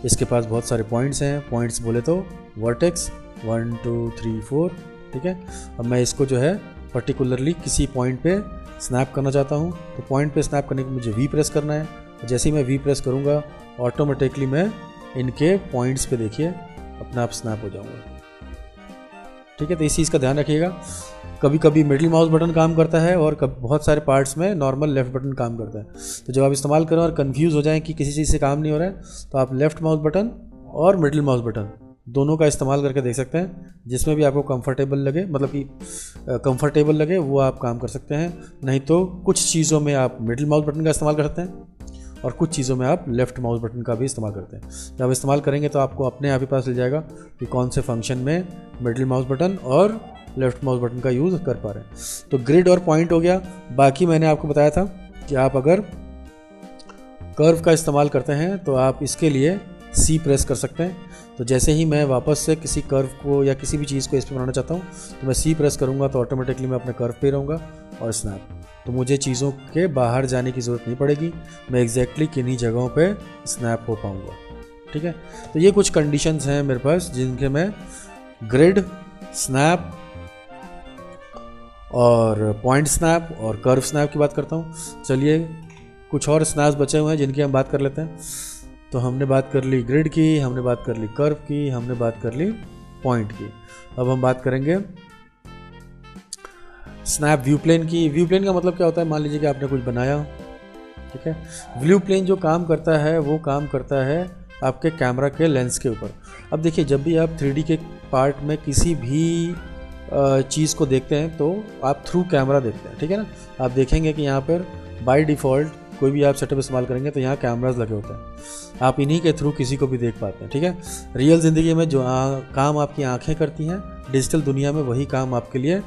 Speaker 2: इसके पास बहुत सारे पॉइंट्स हैं। पॉइंट्स बोले तो वर्टेक्स 1 2 3 4, ठीक है। अब मैं इसको जो है पर्टिकुलरली किसी पॉइंट पे स्नैप करना चाहता हूँ तो पॉइंट पे स्नैप करने के लिए मुझे वी प्रेस करना है। जैसे ही मैं वी प्रेस करूँगा ऑटोमेटिकली मैं इनके पॉइंट्स पे देखिए अपने आप स्नैप हो जाऊँगा, ठीक है। तो इस चीज़ का ध्यान रखिएगा। कभी कभी मिडिल माउस बटन काम करता है और बहुत सारे पार्ट्स में नॉर्मल लेफ्ट बटन काम करता है। तो जब आप इस्तेमाल करें और कंफ्यूज हो जाएं कि किसी चीज़ से काम नहीं हो रहा है तो आप लेफ्ट माउस बटन और मिडिल माउस बटन दोनों का इस्तेमाल करके देख सकते हैं। जिसमें भी आपको कंफर्टेबल लगे, मतलब कि कंफर्टेबल लगे वो आप काम कर सकते हैं। नहीं तो कुछ चीज़ों में आप मिडिल माउस बटन का इस्तेमाल कर सकते हैं और कुछ चीज़ों में आप लेफ्ट माउस बटन का भी इस्तेमाल करते हैं। जब आप इस्तेमाल करेंगे तो आपको अपने आप ही पता चल जाएगा कि कौन से फंक्शन में मिडिल माउस बटन और लेफ्ट माउस बटन का यूज़ कर पा रहे हैं। तो ग्रिड और पॉइंट हो गया। बाकी मैंने आपको बताया था कि आप अगर कर्व का इस्तेमाल करते हैं तो आप इसके लिए सी प्रेस कर सकते हैं। तो जैसे ही मैं वापस से किसी कर्व को या किसी भी चीज़ को इस पर बनाना चाहता हूँ तो मैं सी प्रेस करूँगा तो ऑटोमेटिकली मैं अपने कर्व पे रहूँगा और स्नैप। तो मुझे चीज़ों के बाहर जाने की ज़रूरत नहीं पड़ेगी, मैं एग्जैक्टली किन्हीं जगहों पे स्नैप हो पाऊँगा, ठीक है। तो ये कुछ कंडीशंस हैं मेरे पास जिनके मैं ग्रिड, स्नैप और पॉइंट स्नैप और कर्व स्नैप की बात करता हूँ। चलिए कुछ और स्नैप्स बचे हुए हैं जिनकी हम बात कर लेते हैं। तो हमने बात कर ली ग्रिड की, हमने बात कर ली कर्व की, हमने बात कर ली पॉइंट की। अब हम बात करेंगे स्नैप व्यू प्लेन की। व्यू प्लेन का मतलब क्या होता है, मान लीजिए कि आपने कुछ बनाया, ठीक है। व्यू प्लेन जो काम करता है वो काम करता है आपके कैमरा के लेंस के ऊपर। अब देखिए जब भी आप 3D के पार्ट में किसी भी चीज़ को देखते हैं तो आप थ्रू कैमरा देखते हैं, ठीक है ना। आप देखेंगे कि यहाँ पर बाय डिफ़ॉल्ट कोई भी आप सेटअप इस्तेमाल करेंगे तो यहाँ कैमराज लगे होते हैं, आप इन्हीं के थ्रू किसी को भी देख पाते हैं, ठीक है। रियल ज़िंदगी में जो काम आपकी आंखें करती हैं, डिजिटल दुनिया में वही काम आपके लिए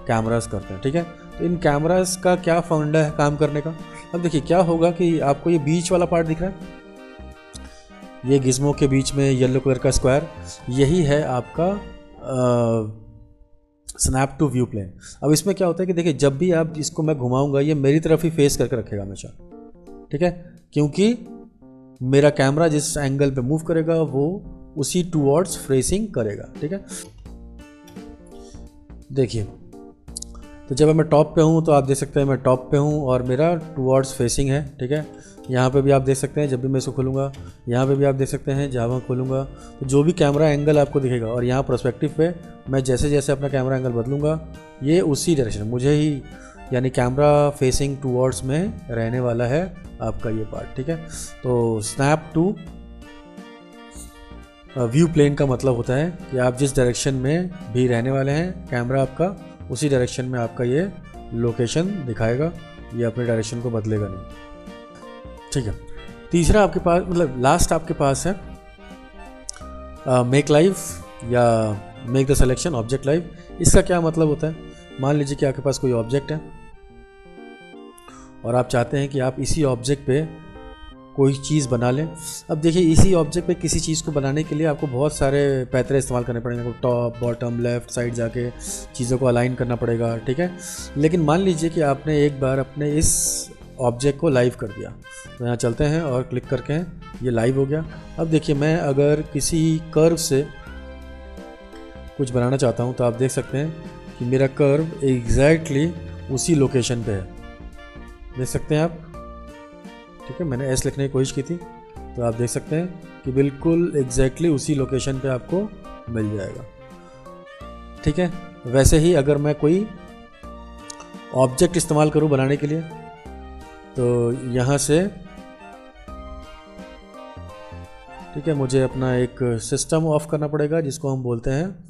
Speaker 2: कैमरास करते हैं, ठीक है। तो इन कैमरास का क्या फंडा है काम करने का। अब देखिए क्या होगा कि आपको ये बीच वाला पार्ट दिख रहा है, ये गिज्मो के बीच में येलो कलर का स्क्वायर, यही है आपका स्नैप टू व्यू प्लेन। अब इसमें क्या होता है कि देखिए जब भी आप इसको मैं घुमाऊंगा ये मेरी तरफ ही फेस करके रखेगा हमेशा, ठीक है, क्योंकि मेरा कैमरा जिस एंगल पे मूव करेगा वो उसी टूवर्ड्स फेसिंग करेगा, ठीक है। देखिए तो जब मैं टॉप पे हूँ तो आप देख सकते हैं मैं टॉप पे हूँ और मेरा टूवर्ड्स फेसिंग है, ठीक है। यहाँ पे भी आप देख सकते हैं जब भी मैं इसको खोलूँगा, यहाँ पे भी आप देख सकते हैं जहाँ मैं खोलूँगा तो जो भी कैमरा एंगल आपको दिखेगा, और यहाँ पर्सपेक्टिव पे मैं जैसे जैसे अपना कैमरा एंगल बदलूँगा ये उसी डायरेक्शन मुझे ही, यानी कैमरा फेसिंग टूवर्ड्स में रहने वाला है आपका ये पार्ट, ठीक है। तो स्नैप टू व्यू प्लेन का मतलब होता है कि आप जिस डायरेक्शन में भी रहने वाले हैं कैमरा आपका उसी डायरेक्शन में आपका ये लोकेशन दिखाएगा, ये अपने डायरेक्शन को बदलेगा नहीं, ठीक है। तीसरा आपके पास, मतलब लास्ट आपके पास है मेक लाइव या make the selection object live, इसका क्या मतलब होता है? मान लीजिए कि आपके पास कोई ऑब्जेक्ट है और आप चाहते हैं कि आप इसी ऑब्जेक्ट पे कोई चीज़ बना लें। अब देखिए, इसी ऑब्जेक्ट पे किसी चीज़ को बनाने के लिए आपको बहुत सारे पैतरे इस्तेमाल करने पड़ेंगे, टॉप बॉटम लेफ़्ट साइड जाके चीज़ों को अलाइन करना पड़ेगा, ठीक है। लेकिन मान लीजिए कि आपने एक बार अपने इस ऑब्जेक्ट को लाइव कर दिया, तो यहाँ चलते हैं और क्लिक करके ये लाइव हो गया। अब देखिए, मैं अगर किसी कर्व से कुछ बनाना चाहता हूँ तो आप देख सकते हैं कि मेरा कर्व एग्जैक्टली उसी लोकेशन पे है, देख सकते हैं आप, ठीक है। मैंने एस लिखने की कोशिश की थी तो आप देख सकते हैं कि बिल्कुल एग्जैक्टली उसी लोकेशन पे आपको मिल जाएगा, ठीक है। वैसे ही अगर मैं कोई ऑब्जेक्ट इस्तेमाल करूं बनाने के लिए, तो यहाँ से, ठीक है, मुझे अपना एक सिस्टम ऑफ करना पड़ेगा जिसको हम बोलते हैं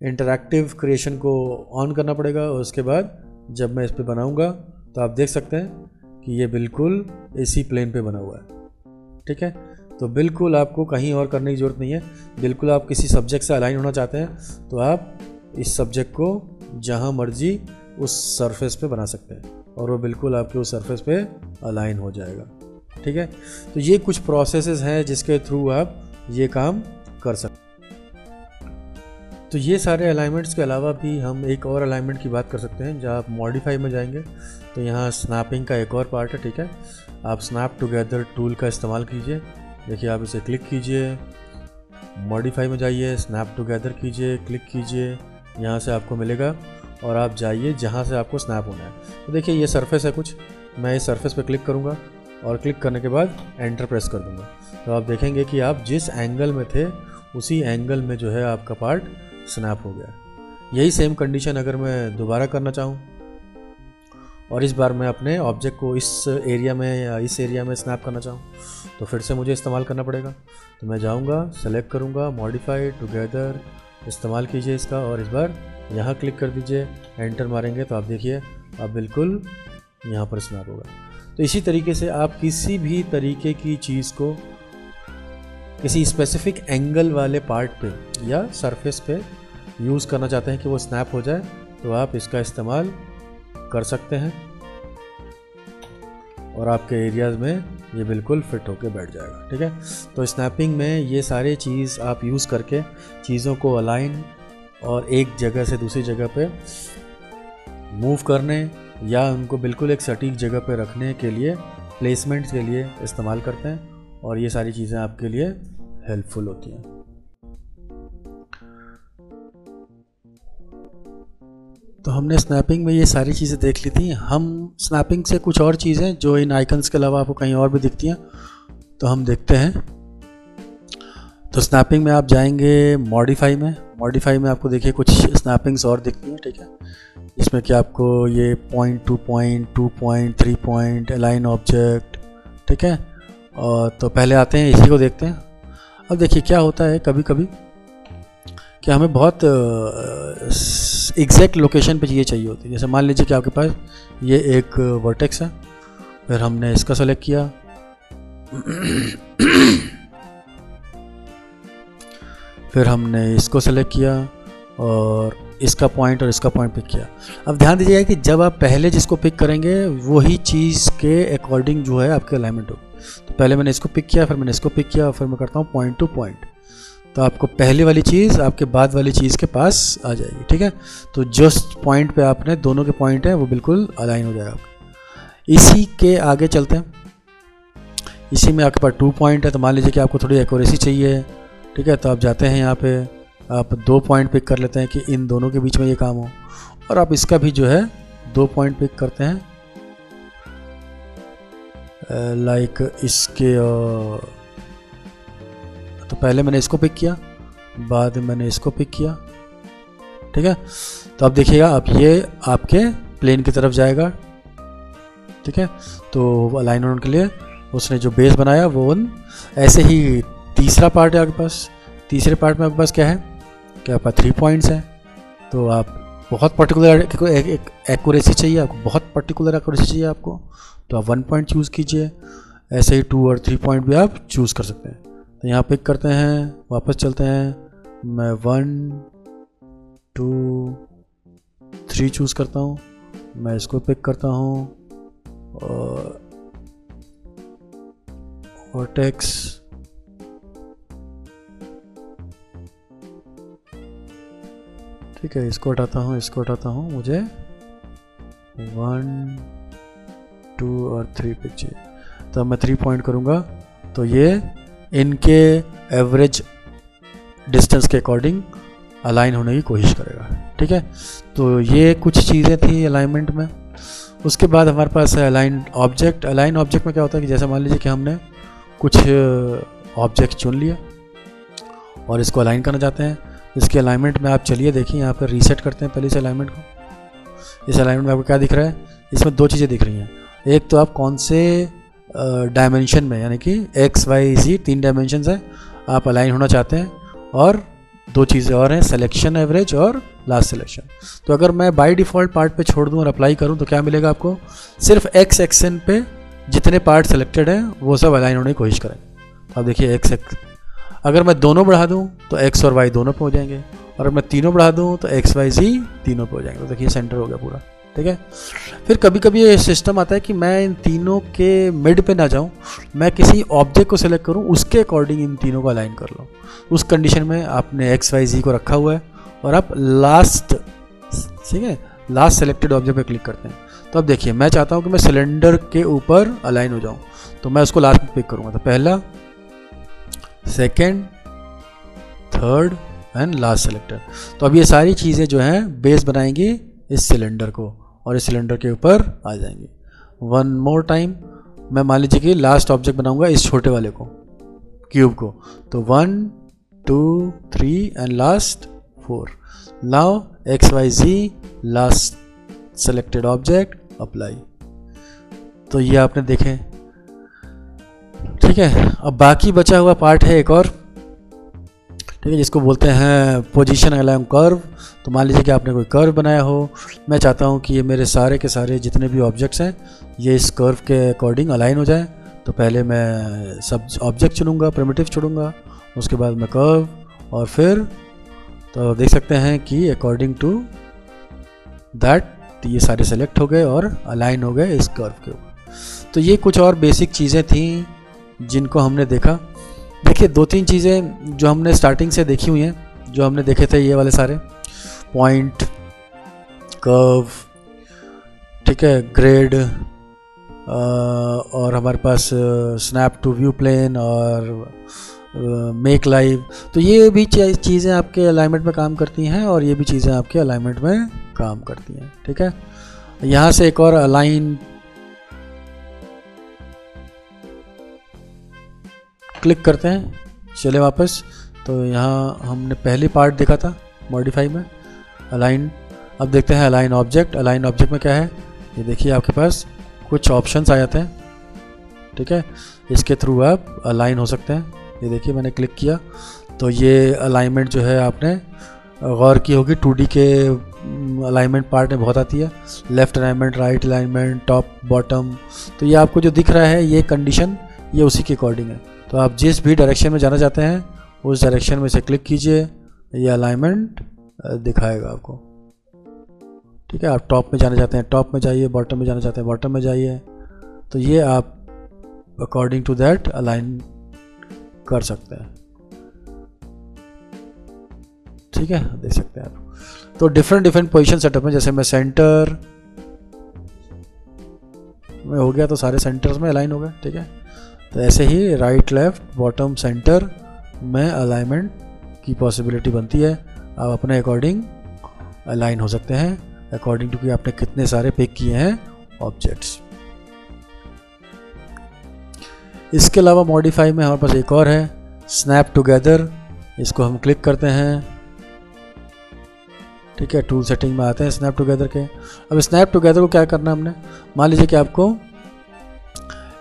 Speaker 2: इंटरैक्टिव क्रिएशन को ऑन करना पड़ेगा। और उसके बाद जब मैं इस पे बनाऊंगा तो आप देख सकते हैं कि ये बिल्कुल इसी प्लेन पे बना हुआ है, ठीक है। तो बिल्कुल आपको कहीं और करने की ज़रूरत नहीं है। बिल्कुल आप किसी सब्जेक्ट से अलाइन होना चाहते हैं तो आप इस सब्जेक्ट को जहाँ मर्जी उस सरफेस पे बना सकते हैं और वो बिल्कुल आपके उस सरफेस पे अलाइन हो जाएगा, ठीक है। तो ये कुछ प्रोसेसेस हैं जिसके थ्रू आप ये काम कर सकते हैं। तो ये सारे अलाइनमेंट्स के अलावा भी हम एक और अलाइनमेंट की बात कर सकते हैं। जब आप मॉडिफाई में जाएंगे तो यहाँ स्नैपिंग का एक और पार्ट है, ठीक है। आप स्नैप टुगेदर टूल का इस्तेमाल कीजिए। देखिए, आप इसे क्लिक कीजिए, मॉडिफाई में जाइए, स्नैप टुगेदर कीजिए, क्लिक कीजिए, यहाँ से आपको मिलेगा और आप जाइए जहाँ से आपको स्नैप होना है। तो देखिए, ये सरफेस है कुछ, मैं इस सरफेस पर क्लिक करूँगा और क्लिक करने के बाद एंटर प्रेस कर दूँगा। तो आप देखेंगे कि आप जिस एंगल में थे उसी एंगल में जो है आपका पार्ट स्नैप हो गया। यही सेम कंडीशन अगर मैं दोबारा करना चाहूँ और इस बार मैं अपने ऑब्जेक्ट को इस एरिया में या इस एरिया में स्नैप करना चाहूँ तो फिर से मुझे इस्तेमाल करना पड़ेगा। तो मैं जाऊँगा, सेलेक्ट करूँगा, मॉडिफाई टुगेदर, इस्तेमाल कीजिए इसका और इस बार यहाँ क्लिक कर दीजिए, एंटर मारेंगे तो आप देखिए अब बिल्कुल यहाँ पर स्नैप होगा। तो इसी तरीके से आप किसी भी तरीके की चीज़ को किसी स्पेसिफिक एंगल वाले पार्ट पे या सरफेस पे यूज़ करना चाहते हैं कि वो स्नैप हो जाए तो आप इसका इस्तेमाल कर सकते हैं और आपके एरियाज़ में ये बिल्कुल फिट होके बैठ जाएगा, ठीक है। तो स्नैपिंग में ये सारे चीज़ आप यूज़ करके चीज़ों को अलाइन और एक जगह से दूसरी जगह पे मूव करने या उनको बिल्कुल एक सटीक जगह पे रखने के लिए, प्लेसमेंट के लिए इस्तेमाल करते हैं और ये सारी चीज़ें आपके लिए हेल्पफुल होती हैं। तो हमने स्नैपिंग में ये सारी चीज़ें देख ली थी। हम स्नैपिंग से कुछ और चीज़ें जो इन आइकन्स के अलावा आपको कहीं और भी दिखती हैं तो हम देखते हैं। तो स्नैपिंग में आप जाएंगे मॉडिफाई में, मॉडिफाई में आपको देखिए कुछ स्नैपिंग्स और दिखती हैं, ठीक है। इसमें कि आपको ये point two point, 2 point, 3 point, align object, ठीक है। और तो पहले आते हैं इसी को देखते हैं। अब देखिए क्या होता है कभी कभी कि हमें बहुत एग्जैक्ट लोकेशन पे चीज़ें चाहिए होती है। जैसे मान लीजिए कि आपके पास ये एक वर्टेक्स है, फिर हमने इसका सेलेक्ट किया फिर हमने इसको सेलेक्ट किया और इसका पॉइंट और इसका पॉइंट पिक किया। अब ध्यान दीजिएगा कि जब आप पहले जिसको पिक करेंगे वही चीज़ के अकॉर्डिंग जो है आपके अलाइनमेंट होगी। तो पहले मैंने इसको पिक किया, फिर मैंने इसको पिक किया और फिर मैं करता हूँ पॉइंट टू पॉइंट, तो आपको पहले वाली चीज़ आपके बाद वाली चीज़ के पास आ जाएगी, ठीक है। तो जस्ट पॉइंट पे आपने दोनों के पॉइंट हैं वो बिल्कुल अलाइन हो जाएगा आपका। इसी के आगे चलते हैं। इसी में आपके पास 2 पॉइंट है, तो मान लीजिए कि आपको थोड़ी एक्यूरेसी चाहिए, ठीक है। तो आप जाते हैं यहाँ पे, आप 2 पॉइंट पिक कर लेते हैं कि इन दोनों के बीच में ये काम हो, और आप इसका भी जो है 2 पॉइंट पिक करते हैं, लाइक इसके तो पहले मैंने इसको पिक किया, बाद में मैंने इसको पिक किया, ठीक है। तो अब देखिएगा अब ये आपके प्लेन की तरफ जाएगा, ठीक है। तो अलाइन होने के लिए उसने जो बेस बनाया वो ऐसे ही तीसरा पार्ट है आपके पास। तीसरे पार्ट में आपके पास क्या है कि आपका 3 पॉइंट्स हैं। तो आप बहुत पर्टिकुलर एक्यूरेसी चाहिए, आपको बहुत पर्टिकुलर एक्यूरेसी चाहिए आपको, तो आप 1 पॉइंट चूज़ कीजिए। ऐसे ही 2 और 3 पॉइंट भी आप चूज़ कर सकते हैं। तो यहाँ पिक करते हैं, वापस चलते हैं, मैं 1 2 3 चूज़ करता हूँ, मैं इसको पिक करता हूँ और वर्टेक्स ठीक है, इसको हटाता हूँ, इसको हटाता हूँ, मुझे 1 2 और 3 पिक चाहिए। तो मैं 3 पॉइंट करूँगा तो ये इनके एवरेज डिस्टेंस के अकॉर्डिंग अलाइन होने की कोशिश करेगा। ठीक है, तो ये कुछ चीज़ें थी अलाइनमेंट में। उसके बाद हमारे पास है अलाइन ऑब्जेक्ट। अलाइन ऑब्जेक्ट में क्या होता है कि जैसे मान लीजिए कि हमने कुछ ऑब्जेक्ट चुन लिया और इसको अलाइन करना चाहते हैं। इसके अलाइनमेंट में आप चलिए देखिए, यहाँ पर रीसेट करते हैं पहले इस अलाइनमेंट को। इस अलाइनमेंट में आपको क्या दिख रहा है, इसमें 2 चीज़ें दिख रही हैं। एक तो आप कौन से डायमेंशन में, यानी कि एक्स वाई जी 3 डायमेंशन है, आप अलाइन होना चाहते हैं, और 2 चीज़ें और हैं, सिलेक्शन एवरेज और लास्ट सिलेक्शन। तो अगर मैं बाय डिफ़ॉल्ट पार्ट पे छोड़ दूँ और अप्लाई करूँ तो क्या मिलेगा आपको, सिर्फ एक्स एक्सन पे जितने पार्ट सेलेक्टेड हैं वो सब अलाइन होने की कोशिश करें। अब देखिए एक्स अगर मैं दोनों बढ़ा दूँ तो एक्स और वाई दोनों पे हो जाएंगे, और अगर मैं तीनों बढ़ा दूँ तो एक्स वाई जी तीनों पे हो जाएंगे। तो देखिए सेंटर हो गया पूरा। ठीक है, फिर कभी कभी ये सिस्टम आता है कि मैं इन तीनों के मिड पे ना जाऊं, मैं किसी ऑब्जेक्ट को सिलेक्ट करूं, उसके अकॉर्डिंग इन तीनों को अलाइन कर लूं। उस कंडीशन में आपने एक्स वाई जी को रखा हुआ है और आप लास्ट, ठीक है, लास्ट सेलेक्टेड ऑब्जेक्ट पे क्लिक करते हैं। तो अब देखिए मैं चाहता हूं कि मैं सिलेंडर के ऊपर अलाइन हो जाऊं, तो मैं उसको लास्ट में पिक करूंगा। तो पहला, second, third and last selector. तो अब ये सारी चीज़ें जो हैं बेस बनाएंगी इस सिलेंडर को और इस सिलेंडर के ऊपर आ जाएंगे। 1 मोर टाइम, मैं मान लीजिए कि लास्ट ऑब्जेक्ट बनाऊंगा इस छोटे वाले को, क्यूब को। तो 1 2 3 and last 4। Now X Y Z last selected object, apply. तो ये आपने देखे। ठीक है, अब बाकी बचा हुआ पार्ट है एक और, ठीक है, जिसको बोलते हैं पोजीशन अलाइन कर्व। तो मान लीजिए कि आपने कोई कर्व बनाया हो, मैं चाहता हूँ कि ये मेरे सारे के सारे जितने भी ऑब्जेक्ट्स हैं ये इस कर्व के अकॉर्डिंग अलाइन हो जाए। तो पहले मैं सब ऑब्जेक्ट चुनूँगा, प्रिमिटिव चुनूँगा, उसके बाद मैं कर्व, और फिर तो देख सकते हैं कि अकॉर्डिंग टू दैट ये सारे सेलेक्ट हो गए और अलाइन हो गए इस कर्व के ऊपर। तो ये कुछ और बेसिक चीज़ें थी जिनको हमने देखा। देखिए 2-3 चीज़ें जो हमने स्टार्टिंग से देखी हुई हैं, जो हमने देखे थे, ये वाले सारे पॉइंट, कर्व, ठीक है, ग्रेड, और हमारे पास स्नैप टू व्यू प्लेन और मेक लाइव। तो ये भी चीज़ें आपके अलाइनमेंट में काम करती हैं और ये भी चीज़ें आपके अलाइनमेंट में काम करती हैं। ठीक है, यहाँ से एक और अलाइन क्लिक करते हैं, चले वापस। तो यहाँ हमने पहली पार्ट देखा था मॉडिफाई में, अलाइन। अब देखते हैं अलाइन ऑब्जेक्ट। अलाइन ऑब्जेक्ट में क्या है, ये देखिए आपके पास कुछ ऑप्शंस आ जाते हैं। ठीक है, इसके थ्रू आप अलाइन हो सकते हैं। ये देखिए मैंने क्लिक किया तो ये अलाइनमेंट जो है आपने गौर की होगी 2D के अलाइनमेंट पार्ट में बहुत आती है, left alignment, right alignment, top bottom. तो ये आपको जो दिख रहा है ये कंडीशन, ये उसी के अकॉर्डिंग है। तो आप जिस भी डायरेक्शन में जाना चाहते हैं उस डायरेक्शन में से क्लिक कीजिए, ये अलाइनमेंट दिखाएगा आपको। ठीक है, आप टॉप में जाना चाहते हैं टॉप में जाइए, बॉटम में जाना चाहते हैं बॉटम में जाइए। तो ये आप अकॉर्डिंग टू दैट अलाइन कर सकते हैं। ठीक है, देख सकते हैं आप। तो डिफरेंट पोजीशन सेटअप में, जैसे मैं सेंटर में हो गया तो सारे सेंटर्स में अलाइन हो गए। ठीक है, तो ऐसे ही राइट, लेफ्ट, बॉटम, सेंटर में अलाइनमेंट की पॉसिबिलिटी बनती है। आप अपने अकॉर्डिंग अलाइन हो सकते हैं, अकॉर्डिंग टू कि आपने कितने सारे पिक किए हैं ऑब्जेक्ट्स। इसके अलावा मॉडिफाई में हमारे पास एक और है, स्नैप टुगेदर। इसको हम क्लिक करते हैं। ठीक है, टूल सेटिंग में आते हैं स्नैप टुगेदर के। अब स्नैप टुगेदर को क्या करना है हमने, मान लीजिए कि आपको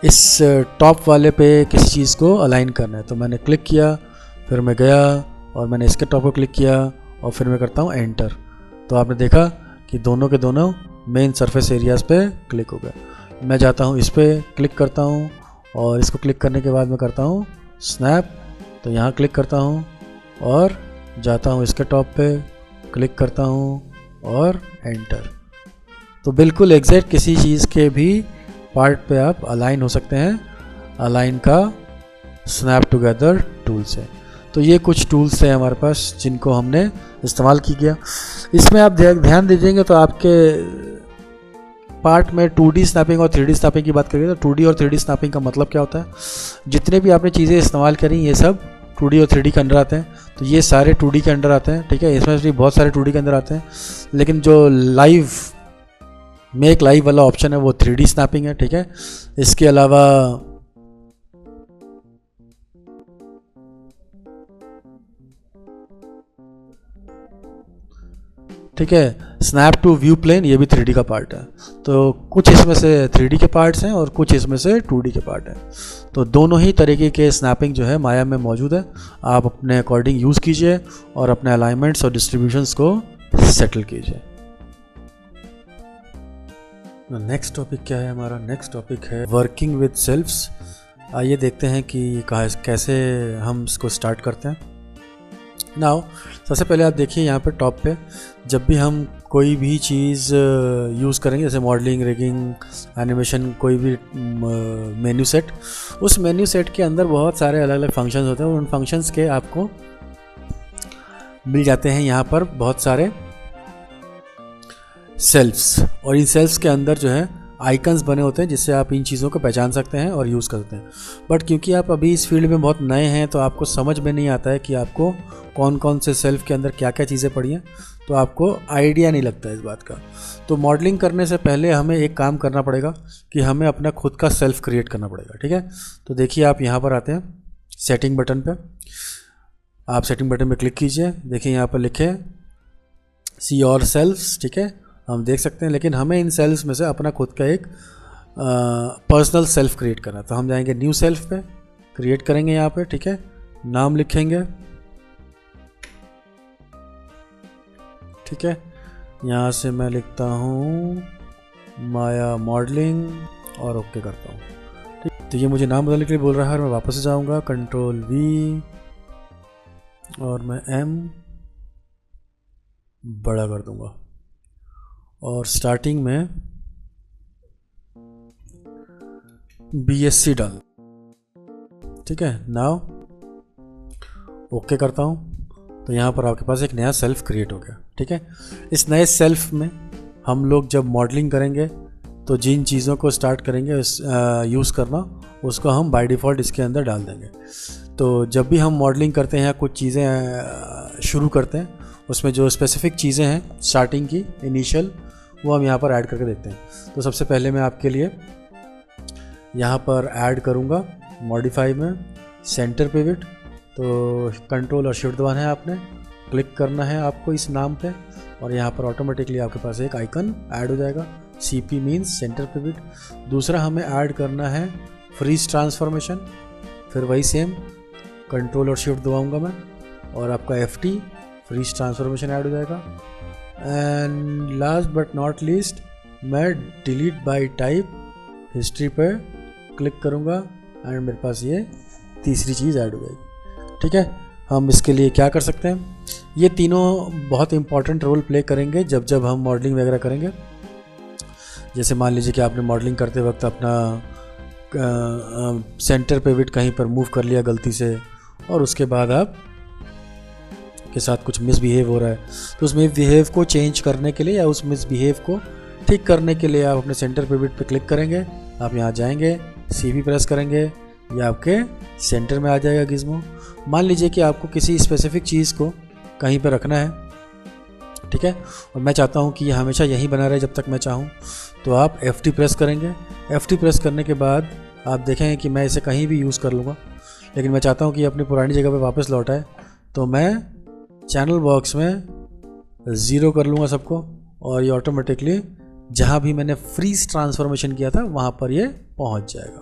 Speaker 2: इस टॉप वाले पे किसी चीज़ को अलाइन करना है। तो मैंने क्लिक किया, फिर मैं गया और मैंने इसके टॉप को क्लिक किया और फिर मैं करता हूँ एंटर। तो आपने देखा कि दोनों के दोनों मेन सरफेस एरियाज़ पे क्लिक हो गए। मैं जाता हूँ इस पर क्लिक करता हूँ और इसको क्लिक करने के बाद मैं करता हूँ स्नैप, तो यहाँ क्लिक करता हूँ और जाता हूँ इसके टॉप पे, क्लिक करता हूँ और एंटर। तो बिल्कुल एग्जैक्ट किसी चीज़ के भी पार्ट पे आप अलाइन हो सकते हैं अलाइन का स्नैप टुगेदर टूल से। तो ये कुछ टूल्स थे हमारे पास जिनको हमने इस्तेमाल की गया। इसमें आप ध्यान दीजिएंगे तो आपके पार्ट में 2D स्नैपिंग और 3D स्नैपिंग की बात करेंगे तो 2D और 3D स्नैपिंग का मतलब क्या होता है। जितने भी आपने चीज़ें इस्तेमाल करी ये सब 2D और 3D के अंदर आते हैं, तो ये सारे 2D के अंदर आते हैं, ठीक है। इसमें भी बहुत सारे 2D के अंदर आते हैं, लेकिन जो लाइव मेक लाइव वाला ऑप्शन है वो 3D स्नैपिंग है, ठीक है। इसके अलावा ठीक है, स्नैप टू व्यू प्लेन ये भी 3D का पार्ट है। तो कुछ इसमें से 3D के पार्ट्स हैं और कुछ इसमें से 2D के पार्ट हैं। तो दोनों ही तरीके के स्नैपिंग जो है माया में मौजूद है। आप अपने अकॉर्डिंग यूज़ कीजिए और अपने अलाइनमेंट्स और डिस्ट्रीब्यूशंस को सेटल कीजिए। नेक्स्ट टॉपिक क्या है हमारा? नेक्स्ट टॉपिक है वर्किंग विद सेल्फ्स। आइए देखते हैं कि कैसे हम इसको स्टार्ट करते हैं। नाउ सबसे पहले आप देखिए यहाँ पे टॉप पे, जब भी हम कोई भी चीज़ यूज़ करेंगे जैसे मॉडलिंग, रिगिंग, एनिमेशन, कोई भी मेन्यू सेट, उस मेन्यू सेट के अंदर बहुत सारे अलग अलग फंक्शंस होते हैं और उन फंक्शंस के आपको मिल जाते हैं यहाँ पर बहुत सारे सेल्फ्स, और इन सेल्फ्स के अंदर जो है आइकन्स बने होते हैं जिससे आप इन चीज़ों को पहचान सकते हैं और यूज़ करते हैं। बट क्योंकि आप अभी इस फील्ड में बहुत नए हैं तो आपको समझ में नहीं आता है कि आपको कौन कौन से सेल्फ के अंदर क्या क्या चीज़ें पड़ी हैं, तो आपको आइडिया नहीं लगता इस बात का। तो मॉडलिंग करने से पहले हमें एक काम करना पड़ेगा कि हमें अपना खुद का सेल्फ क्रिएट करना पड़ेगा, ठीक है। तो देखिए आप यहाँ पर आते हैं सेटिंग बटन पे, आप सेटिंग बटन पे क्लिक कीजिए। देखिए यहाँ पर लिखे सी योर सेल्फ्स, ठीक है, हम देख सकते हैं। लेकिन हमें इन सेल्फ्स में से अपना खुद का एक पर्सनल सेल्फ क्रिएट करना है। तो हम जाएंगे न्यू सेल्फ पे, क्रिएट करेंगे यहाँ पे, ठीक है, नाम लिखेंगे, ठीक है। यहाँ से मैं लिखता हूँ माया मॉडलिंग और ओके करता हूँ, ठीक। तो ये मुझे नाम बदलने के लिए बोल रहा है, मैं वापस जाऊँगा, कंट्रोल V और मैं M बड़ा कर दूँगा और स्टार्टिंग में BSC डाल, ठीक है। नाउ ओके करता हूँ, तो यहाँ पर आपके पास एक नया सेल्फ क्रिएट हो गया, ठीक है। इस नए सेल्फ में हम लोग जब मॉडलिंग करेंगे तो जिन चीज़ों को स्टार्ट करेंगे यूज़ करना, उसको हम बाय डिफ़ॉल्ट इसके अंदर डाल देंगे। तो जब भी हम मॉडलिंग करते हैं, कुछ चीज़ें शुरू करते हैं, उसमें जो स्पेसिफिक चीज़ें हैं स्टार्टिंग की इनिशियल, वो हम यहाँ पर ऐड करके देखते हैं। तो सबसे पहले मैं आपके लिए यहाँ पर ऐड करूँगा मॉडिफाई में सेंटर पिवट। तो कंट्रोल और शिफ्ट दबाना है आपने, क्लिक करना है आपको इस नाम पे और यहाँ पर ऑटोमेटिकली आपके पास एक आइकन ऐड हो जाएगा। CP means centre pivot. दूसरा हमें ऐड करना है फ्रीज ट्रांसफॉर्मेशन, फिर वही सेम कंट्रोल और शिफ्ट दबाऊँगा मैं और आपका FT फ्रीज ट्रांसफॉर्मेशन ऐड हो जाएगा। And last but not least मैं डिलीट बाय टाइप हिस्ट्री पे क्लिक करूँगा एंड मेरे पास ये तीसरी चीज़ ऐड हो जाएगी, ठीक है। हम इसके लिए क्या कर सकते हैं, ये तीनों बहुत इंपॉर्टेंट रोल प्ले करेंगे जब जब हम मॉडलिंग वगैरह करेंगे। जैसे मान लीजिए कि आपने मॉडलिंग करते वक्त अपना सेंटर पिवट कहीं पर मूव कर लिया गलती से और उसके बाद आप के साथ कुछ मिसबिहेव हो रहा है, तो उस मिसबिहेव को चेंज करने के लिए या उस मिसबिहेव को ठीक करने के लिए आप अपने सेंटर पिवट पे क्लिक करेंगे। आप यहाँ जाएंगे, CV प्रेस करेंगे, ये आपके सेंटर में आ जाएगा गिज़्मो। मान लीजिए कि आपको किसी स्पेसिफिक चीज़ को कहीं पर रखना है, ठीक है, और मैं चाहता हूँ कि ये हमेशा यहीं बना रहे जब तक मैं चाहूँ, तो आप FT प्रेस करेंगे। FT प्रेस करने के बाद आप देखेंगे कि मैं इसे कहीं भी यूज़ कर लूँगा, लेकिन मैं चाहता हूँ कि अपनी पुरानी जगह पे वापस लौट आए, तो मैं चैनल बॉक्स में 0 कर लूँगा सबको और ये ऑटोमेटिकली जहाँ भी मैंने फ्रीज ट्रांसफॉर्मेशन किया था वहाँ पर ये पहुँच जाएगा।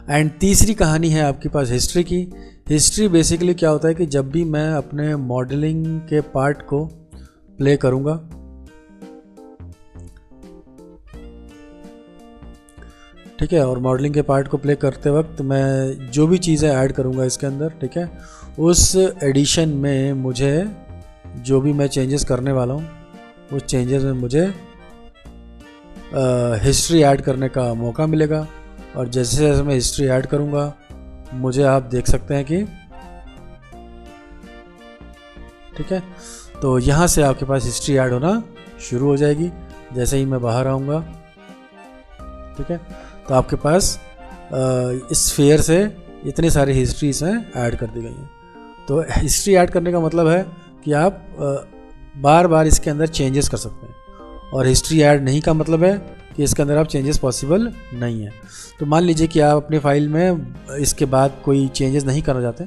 Speaker 2: एंड तीसरी कहानी है आपके पास हिस्ट्री की। हिस्ट्री बेसिकली क्या होता है कि जब भी मैं अपने मॉडलिंग के पार्ट को प्ले करूँगा, ठीक है। और मॉडलिंग के पार्ट को प्ले करते वक्त मैं जो भी चीज़ें ऐड करूँगा इसके अंदर, ठीक है, उस एडिशन में मुझे जो भी मैं चेंजेस करने वाला हूँ उस चेंजेस में मुझे हिस्ट्री ऐड करने का मौका मिलेगा। और जैसे जैसे मैं हिस्ट्री ऐड करूँगा मुझे आप देख सकते हैं कि ठीक है, तो यहाँ से आपके पास हिस्ट्री ऐड होना शुरू हो जाएगी जैसे ही मैं बाहर आऊँगा। ठीक है, तो आपके पास इस स्फीयर से इतनी सारी हिस्ट्रीज हैं ऐड कर दी गई हैं। तो हिस्ट्री ऐड करने का मतलब है कि आप बार बार इसके अंदर चेंजेस कर सकते हैं, और हिस्ट्री ऐड नहीं का मतलब है कि इसके अंदर आप चेंजेस पॉसिबल नहीं है। तो मान लीजिए कि आप अपनी फाइल में इसके बाद कोई चेंजेस नहीं करना चाहते,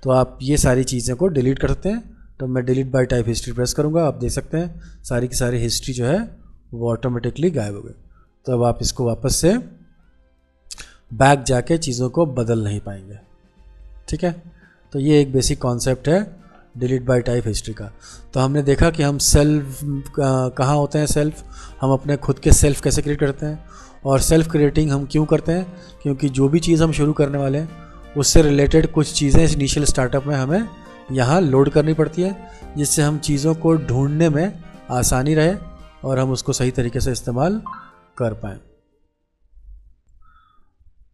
Speaker 2: तो आप ये सारी चीज़ें को डिलीट कर सकते हैं। तो मैं delete bye type history press करूँगा, आप देख सकते हैं सारी की सारी हिस्ट्री जो है वो ऑटोमेटिकली गायब हो गई। तो अब आप इसको वापस से बैक जाके चीज़ों को बदल नहीं पाएंगे। ठीक है, तो ये एक बेसिक कॉन्सेप्ट है डिलीट बाय टाइप हिस्ट्री का। तो हमने देखा कि हम सेल्फ कहाँ होते हैं, सेल्फ हम अपने खुद के सेल्फ कैसे क्रिएट करते हैं, और सेल्फ क्रिएटिंग हम क्यों करते हैं, क्योंकि जो भी चीज़ हम शुरू करने वाले हैं उससे रिलेटेड कुछ चीज़ें इस इनिशियल स्टार्टअप में हमें यहाँ लोड करनी पड़ती है, जिससे हम चीज़ों को ढूंढने में आसानी रहे और हम उसको सही तरीके से इस्तेमाल कर पाएँ।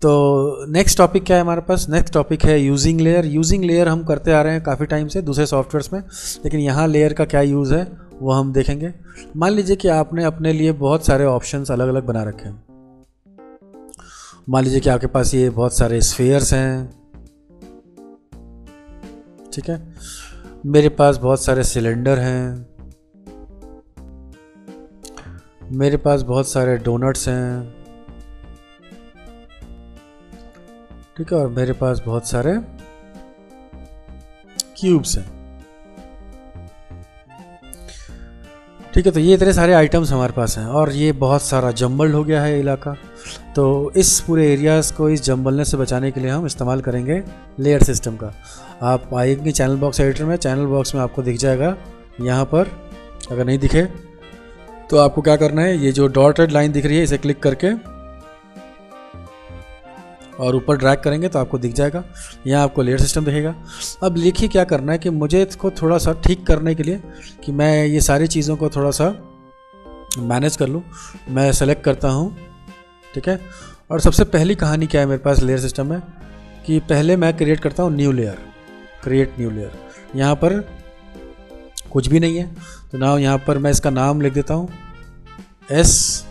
Speaker 2: तो नेक्स्ट टॉपिक क्या है हमारे पास, नेक्स्ट टॉपिक है यूजिंग लेयर। यूजिंग लेयर हम करते आ रहे हैं काफ़ी टाइम से दूसरे सॉफ्टवेयर्स में, लेकिन यहाँ लेयर का क्या यूज़ है वो हम देखेंगे। मान लीजिए कि आपने अपने लिए बहुत सारे ऑप्शंस अलग अलग बना रखे हैं। मान लीजिए कि आपके पास ये बहुत सारे स्फीयर्स हैं, ठीक है, मेरे पास बहुत सारे सिलेंडर हैं, मेरे पास बहुत सारे डोनट्स हैं, ठीक है, और मेरे पास बहुत सारे क्यूब्स हैं। ठीक है, तो ये इतने सारे आइटम्स हमारे पास हैं और ये बहुत सारा जम्बल्ड हो गया है इलाका। तो इस पूरे एरियाज़ को इस जम्बलनेस से बचाने के लिए हम इस्तेमाल करेंगे लेयर सिस्टम का। आप आएंगे चैनल बॉक्स एडिटर में, चैनल बॉक्स में आपको दिख जाएगा यहाँ पर। अगर नहीं दिखे तो आपको क्या करना है, ये जो डॉटेड लाइन दिख रही है इसे क्लिक करके और ऊपर ड्रैग करेंगे तो आपको दिख जाएगा, यहाँ आपको लेयर सिस्टम दिखेगा। अब देखिए क्या करना है कि मुझे इसको थोड़ा सा ठीक करने के लिए कि मैं ये सारी चीज़ों को थोड़ा सा मैनेज कर लूँ, मैं सेलेक्ट करता हूँ। ठीक है, और सबसे पहली कहानी क्या है मेरे पास लेयर सिस्टम में कि पहले मैं क्रिएट करता हूँ new layer, create new layer. यहाँ पर कुछ भी नहीं है, तो ना यहाँ पर मैं इसका नाम लिख देता हूँ एस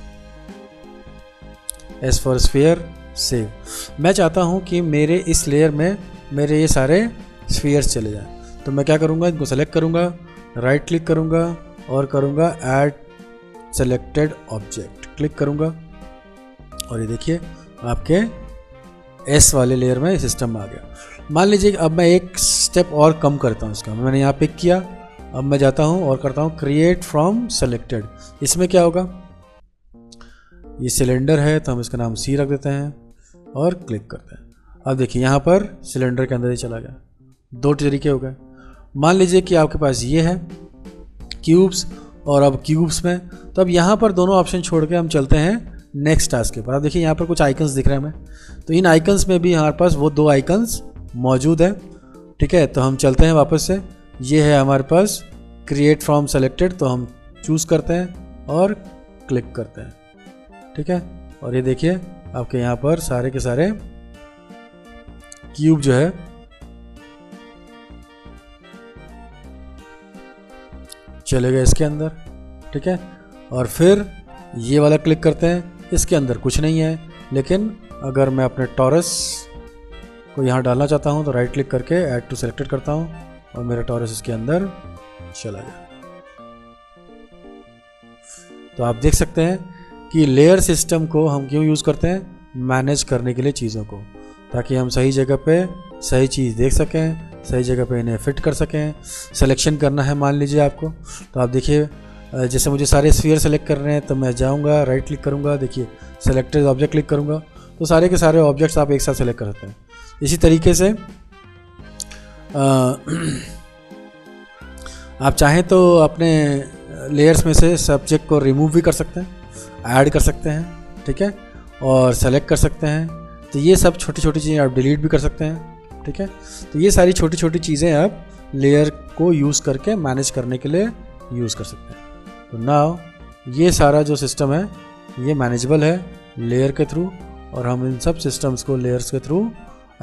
Speaker 2: फॉर स्फीयर, सेव। मैं चाहता हूँ कि मेरे इस लेयर में मेरे ये सारे स्फीयर्स चले जाएं। तो मैं क्या करूँगा, इनको सेलेक्ट करूँगा, राइट क्लिक करूँगा और करूँगा ऐड सेलेक्टेड ऑब्जेक्ट, क्लिक करूँगा और ये देखिए आपके एस वाले लेयर में सिस्टम में आ गया। मान लीजिए अब मैं एक स्टेप और कम करता हूँ इसका, मैंने यहाँ पिक किया, अब मैं जाता हूँ और करता हूँ क्रिएट फ्रॉम सेलेक्टेड। इसमें क्या होगा, ये सिलेंडर है तो हम इसका नाम सी रख देते हैं और क्लिक करते हैं। अब देखिए यहाँ पर सिलेंडर के अंदर ही चला गया। दो तरीके हो गए। मान लीजिए कि आपके पास ये है क्यूब्स और अब क्यूब्स में, तो अब यहाँ पर दोनों ऑप्शन छोड़ के हम चलते हैं नेक्स्ट टास्क के ऊपर। अब देखिए यहाँ पर कुछ आइकन्स दिख रहे हैं हमें, तो इन आइकन्स में भी हमारे पास वो दो आइकन्स मौजूद है। ठीक है, तो हम चलते हैं वापस से, ये है हमारे पास क्रिएट फ्रॉम सेलेक्टेड, तो हम चूज़ करते हैं और क्लिक करते हैं। ठीक है, और ये देखिए आपके यहाँ पर सारे के सारे क्यूब जो है चले गए इसके अंदर। ठीक है, और फिर ये वाला क्लिक करते हैं, इसके अंदर कुछ नहीं है, लेकिन अगर मैं अपने टॉरस को यहाँ डालना चाहता हूँ तो राइट क्लिक करके ऐड टू सेलेक्टेड करता हूँ और मेरा टॉरस इसके अंदर चला गया। तो आप देख सकते हैं कि लेयर सिस्टम को हम क्यों यूज़ करते हैं, मैनेज करने के लिए चीज़ों को, ताकि हम सही जगह पे सही चीज़ देख सकें, सही जगह पे इन्हें फिट कर सकें। सिलेक्शन करना है मान लीजिए आपको, तो आप देखिए जैसे मुझे सारे स्फीयर सेलेक्ट कर रहे हैं तो मैं जाऊंगा, राइट क्लिक करूंगा, देखिए सेलेक्टेड ऑब्जेक्ट क्लिक करूंगा तो सारे के सारे ऑब्जेक्ट्स आप एक साथ सेलेक्ट कर सकते हैं। इसी तरीके से आप चाहें तो अपने लेयर्स में से सब्जेक्ट को रिमूव भी कर सकते हैं, ऐड कर सकते हैं। ठीक है, और सेलेक्ट कर सकते हैं। तो ये सब छोटी छोटी चीज़ें आप डिलीट भी कर सकते हैं, ठीक है। तो ये सारी छोटी छोटी चीज़ें आप लेयर को यूज़ करके मैनेज करने के लिए यूज़ कर सकते हैं। तो नाउ ये सारा जो सिस्टम है ये मैनेजेबल है लेयर के थ्रू, और हम इन सब सिस्टम्स को लेयर्स के थ्रू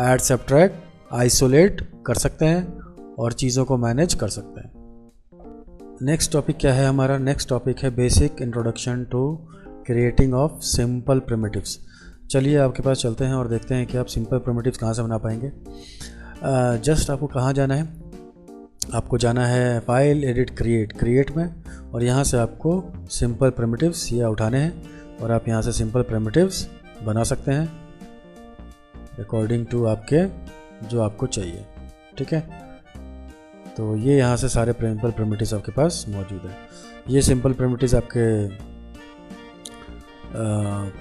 Speaker 2: ऐड, सब्ट्रैक्ट, आइसोलेट कर सकते हैं और चीज़ों को मैनेज कर सकते हैं। नेक्स्ट टॉपिक क्या है हमारा? नेक्स्ट टॉपिक है basic introduction to creating of simple primitives. चलिए आपके पास चलते हैं और देखते हैं कि आप सिंपल प्रिमिटिव्स कहाँ से बना पाएंगे। जस्ट आपको कहाँ जाना है? आपको जाना है फाइल, एडिट, क्रिएट में, और यहाँ से आपको सिंपल प्रिमिटिव्स ये उठाने हैं और आप यहाँ से सिंपल प्रिमिटिव्स बना सकते हैं अकॉर्डिंग टू आपके जो आपको चाहिए, ठीक है। तो ये यहाँ से सारे सिंपल प्रिमिटिव्स आपके पास मौजूद है। ये सिंपल प्रिमिटिव्स आपके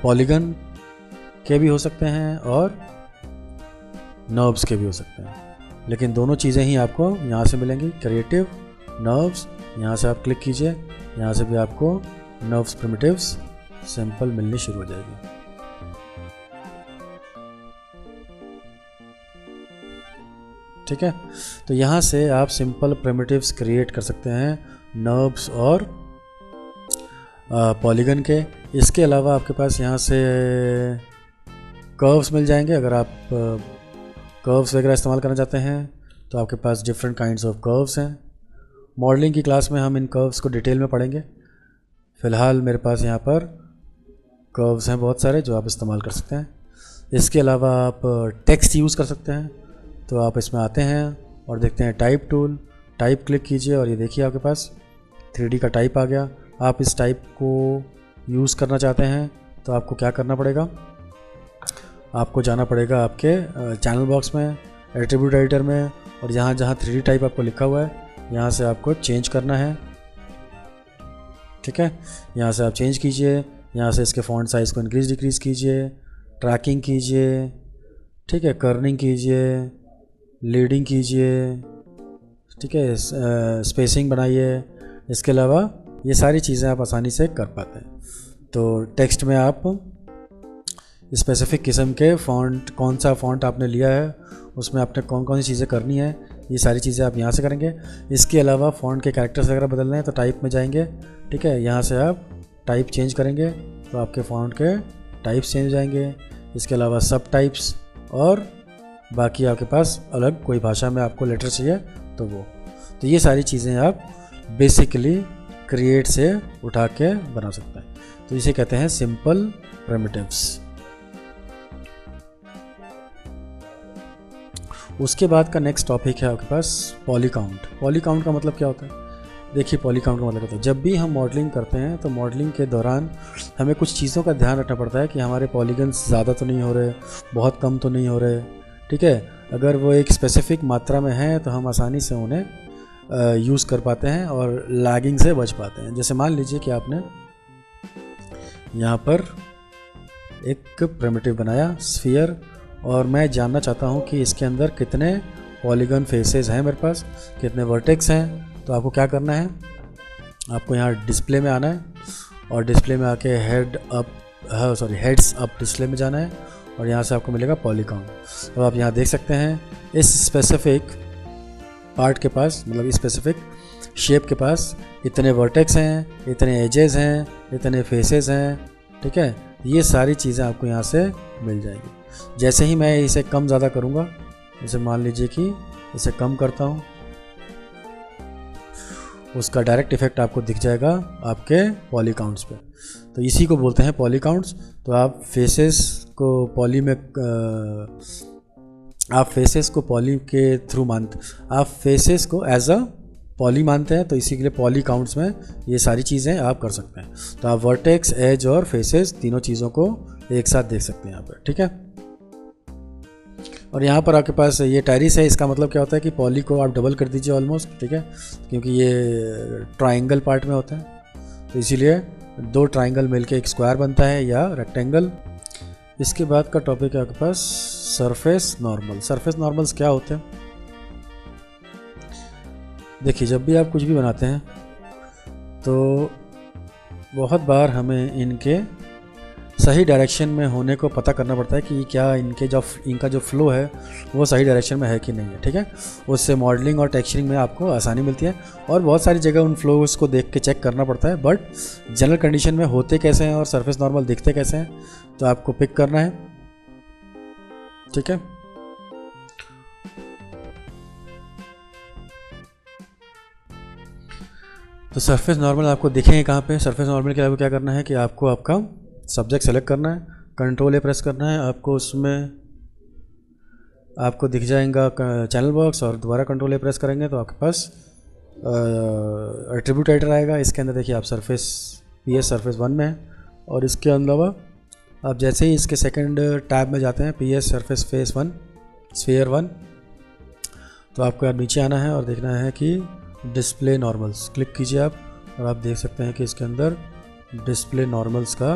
Speaker 2: पॉलीगन के भी हो सकते हैं और नर्व्स के भी हो सकते हैं, लेकिन दोनों चीज़ें ही आपको यहाँ से मिलेंगी, क्रिएटिव, नर्व्स। यहाँ से आप क्लिक कीजिए, यहाँ से भी आपको नर्व्स प्रिमिटिव्स सिंपल मिलनी शुरू हो जाएगी। ठीक है, तो यहाँ से आप सिंपल प्रिमिटिव्स क्रिएट कर सकते हैं नर्व्स और पॉलीगन के। इसके अलावा आपके पास यहाँ से कर्व्स मिल जाएंगे। अगर आप कर्व्स वगैरह इस्तेमाल करना चाहते हैं तो आपके पास डिफरेंट काइंड्स ऑफ कर्व्स हैं। मॉडलिंग की क्लास में हम इन कर्व्स को डिटेल में पढ़ेंगे। फ़िलहाल मेरे पास यहाँ पर कर्व्स हैं बहुत सारे जो आप इस्तेमाल कर सकते हैं। इसके अलावा आप टेक्स्ट यूज़ कर सकते हैं। तो आप इसमें आते हैं और देखते हैं टाइप टूल, टाइप क्लिक कीजिए और ये देखिए आपके पास 3D का टाइप आ गया। आप इस टाइप को यूज़ करना चाहते हैं तो आपको क्या करना पड़ेगा? आपको जाना पड़ेगा आपके चैनल बॉक्स में, एट्रीब्यूट एडिटर में, और यहाँ जहाँ 3D टाइप आपको लिखा हुआ है यहाँ से आपको चेंज करना है। ठीक है, यहाँ से आप चेंज कीजिए। यहाँ से इसके फ़ॉन्ट साइज़ को इंक्रीज़ डिक्रीज़ कीजिए, ट्रैकिंग कीजिए, ठीक है, कर्निंग कीजिए, लीडिंग कीजिए, ठीक है, स्पेसिंग बनाइए। इसके अलावा ये सारी चीज़ें आप आसानी से कर पाते हैं। तो टेक्स्ट में आप स्पेसिफ़िक किस्म के फ़ॉन्ट, कौन सा फ़ॉन्ट आपने लिया है, उसमें आपने कौन कौन सी चीज़ें करनी है, ये सारी चीज़ें आप यहाँ से करेंगे। इसके अलावा फ़ॉन्ट के कैरेक्टर्स वगैरह बदलने हैं तो टाइप में जाएंगे, ठीक है, यहाँ से आप टाइप चेंज करेंगे तो आपके फ़ॉन्ट के टाइप्स चेंज हो जाएंगे। इसके अलावा सब टाइप्स, और बाकी आपके पास अलग कोई भाषा में आपको लेटर चाहिए तो वो। तो ये सारी चीज़ें आप बेसिकली क्रिएट से उठा के बना सकते हैं। तो इसे कहते हैं सिंपल प्रिमिटिव्स। उसके बाद का नेक्स्ट टॉपिक है आपके पास पॉली काउंट। पॉली काउंट का मतलब क्या होता है? देखिए, पॉली काउंट का मतलब होता है जब भी हम मॉडलिंग करते हैं तो मॉडलिंग के दौरान हमें कुछ चीज़ों का ध्यान रखना पड़ता है कि हमारे पॉलीगन्स ज़्यादा तो नहीं हो रहे, बहुत कम तो नहीं हो रहे, ठीक है। अगर वो एक स्पेसिफिक मात्रा में है तो हम आसानी से उन्हें यूज़ कर पाते हैं और लैगिंग से बच पाते हैं। जैसे मान लीजिए कि आपने यहाँ पर एक प्रिमिटिव बनाया स्फीयर, और मैं जानना चाहता हूँ कि इसके अंदर कितने पॉलीगन फेसेस हैं, मेरे पास कितने वर्टेक्स हैं। तो आपको क्या करना है? आपको यहाँ डिस्प्ले में आना है और डिस्प्ले में आके हेड्स अप डिस्प्ले में जाना है और यहाँ से आपको मिलेगा पॉली काउंट। तो आप यहाँ देख सकते हैं इस स्पेसिफिक पार्ट के पास, मतलब इस स्पेसिफिक शेप के पास इतने वर्टेक्स हैं, इतने एजेस हैं, इतने फेसेस हैं, ठीक है। ये सारी चीज़ें आपको यहाँ से मिल जाएंगी। जैसे ही मैं इसे कम ज़्यादा करूँगा, जैसे मान लीजिए कि इसे कम करता हूँ, उसका डायरेक्ट इफेक्ट आपको दिख जाएगा आपके पॉली काउंट्स पे। तो इसी को बोलते हैं पॉली काउंट्स। तो आप फेसेस को पॉली में आप फेसेस को पॉली के थ्रू मानते, आप फेसेस को एज अ पॉली मानते हैं, तो इसी के लिए पॉली काउंट्स में ये सारी चीज़ें आप कर सकते हैं। तो आप वर्टेक्स, एज और फेसेस तीनों चीज़ों को एक साथ देख सकते हैं यहाँ पर, ठीक है। और यहाँ पर आपके पास ये टाइरिस है, इसका मतलब क्या होता है कि पॉली को आप डबल कर दीजिए ऑलमोस्ट, ठीक है, क्योंकि ये ट्राइंगल पार्ट में होता है, तो इसीलिए दो ट्राइंगल मिलके एक स्क्वायर बनता है या रेक्टेंगल। इसके बाद का टॉपिक है आपके पास सरफेस नॉर्मल। सरफेस नॉर्मल्स क्या होते हैं? देखिए, जब भी आप कुछ भी बनाते हैं तो बहुत बार हमें इनके सही डायरेक्शन में होने को पता करना पड़ता है कि क्या इनका जो फ्लो है वो सही डायरेक्शन में है कि नहीं है, ठीक है। उससे मॉडलिंग और टेक्सचरिंग में आपको आसानी मिलती है और बहुत सारी जगह उन फ्लोज को देख के चेक करना पड़ता है, बट जनरल कंडीशन में होते कैसे हैं और सरफेस नॉर्मल दिखते कैसे हैं तो आपको पिक करना है, ठीक है। तो सरफेस नॉर्मल आपको दिखेंगे कहाँ पे। सरफेस नॉर्मल के लिए आपको क्या करना है कि आपको आपका सब्जेक्ट सेलेक्ट करना है, कंट्रोल ए प्रेस करना है, आपको उसमें आपको दिख जाएगा चैनल बॉक्स और दोबारा कंट्रोल ए प्रेस करेंगे तो आपके पास एट्रीब्यूट एडिटर आएगा। इसके अंदर देखिए आप सरफेस PS सरफेस 1 में है और इसके अलावा आप जैसे ही इसके सेकंड टैब में जाते हैं PS सरफेस फेस 1 स्फीयर 1 तो आपको नीचे आना है और देखना है कि डिस्प्ले नॉर्मल्स क्लिक कीजिए आप और आप देख सकते हैं कि इसके अंदर डिस्प्ले नॉर्मल्स का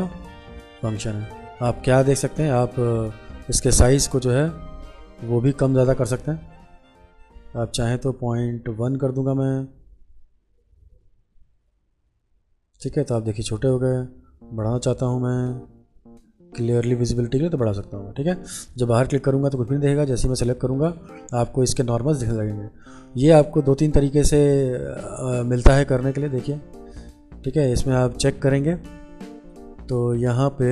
Speaker 2: फंक्शन है। आप क्या देख सकते हैं, आप इसके साइज़ को जो है वो भी कम ज़्यादा कर सकते हैं। आप चाहें तो 0.1 कर दूंगा मैं, ठीक है। तो आप देखिए छोटे हो गए। बढ़ाना चाहता हूँ मैं क्लियरली विजिबिलिटी के लिए तो बढ़ा सकता हूँ, ठीक है। जब बाहर क्लिक करूँगा तो कुछ भी नहीं दिखेगा, जैसे ही मैं सेलेक्ट करूँगा आपको इसके नॉर्मल्स दिखने लगेंगे। ये आपको 2-3 तरीके से मिलता है करने के लिए, देखिए, ठीक है। इसमें आप चेक करेंगे तो यहाँ पे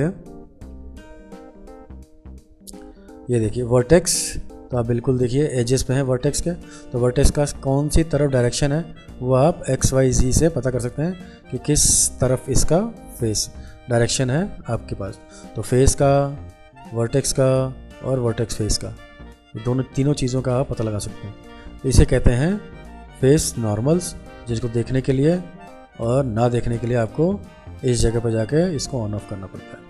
Speaker 2: ये देखिए वर्टेक्स, तो आप बिल्कुल देखिए एजेस पे हैं वर्टेक्स के, तो वर्टेक्स का कौन सी तरफ डायरेक्शन है वो आप XYZ से पता कर सकते हैं कि किस तरफ इसका फेस डायरेक्शन है आपके पास। तो फेस का, वर्टेक्स का और वर्टेक्स फेस का, तीनों चीज़ों का आप पता लगा सकते हैं। इसे कहते हैं फेस नॉर्मल्स, जिसको देखने के लिए और ना देखने के लिए आपको इस जगह पर जाके इसको ऑन ऑफ करना पड़ता है।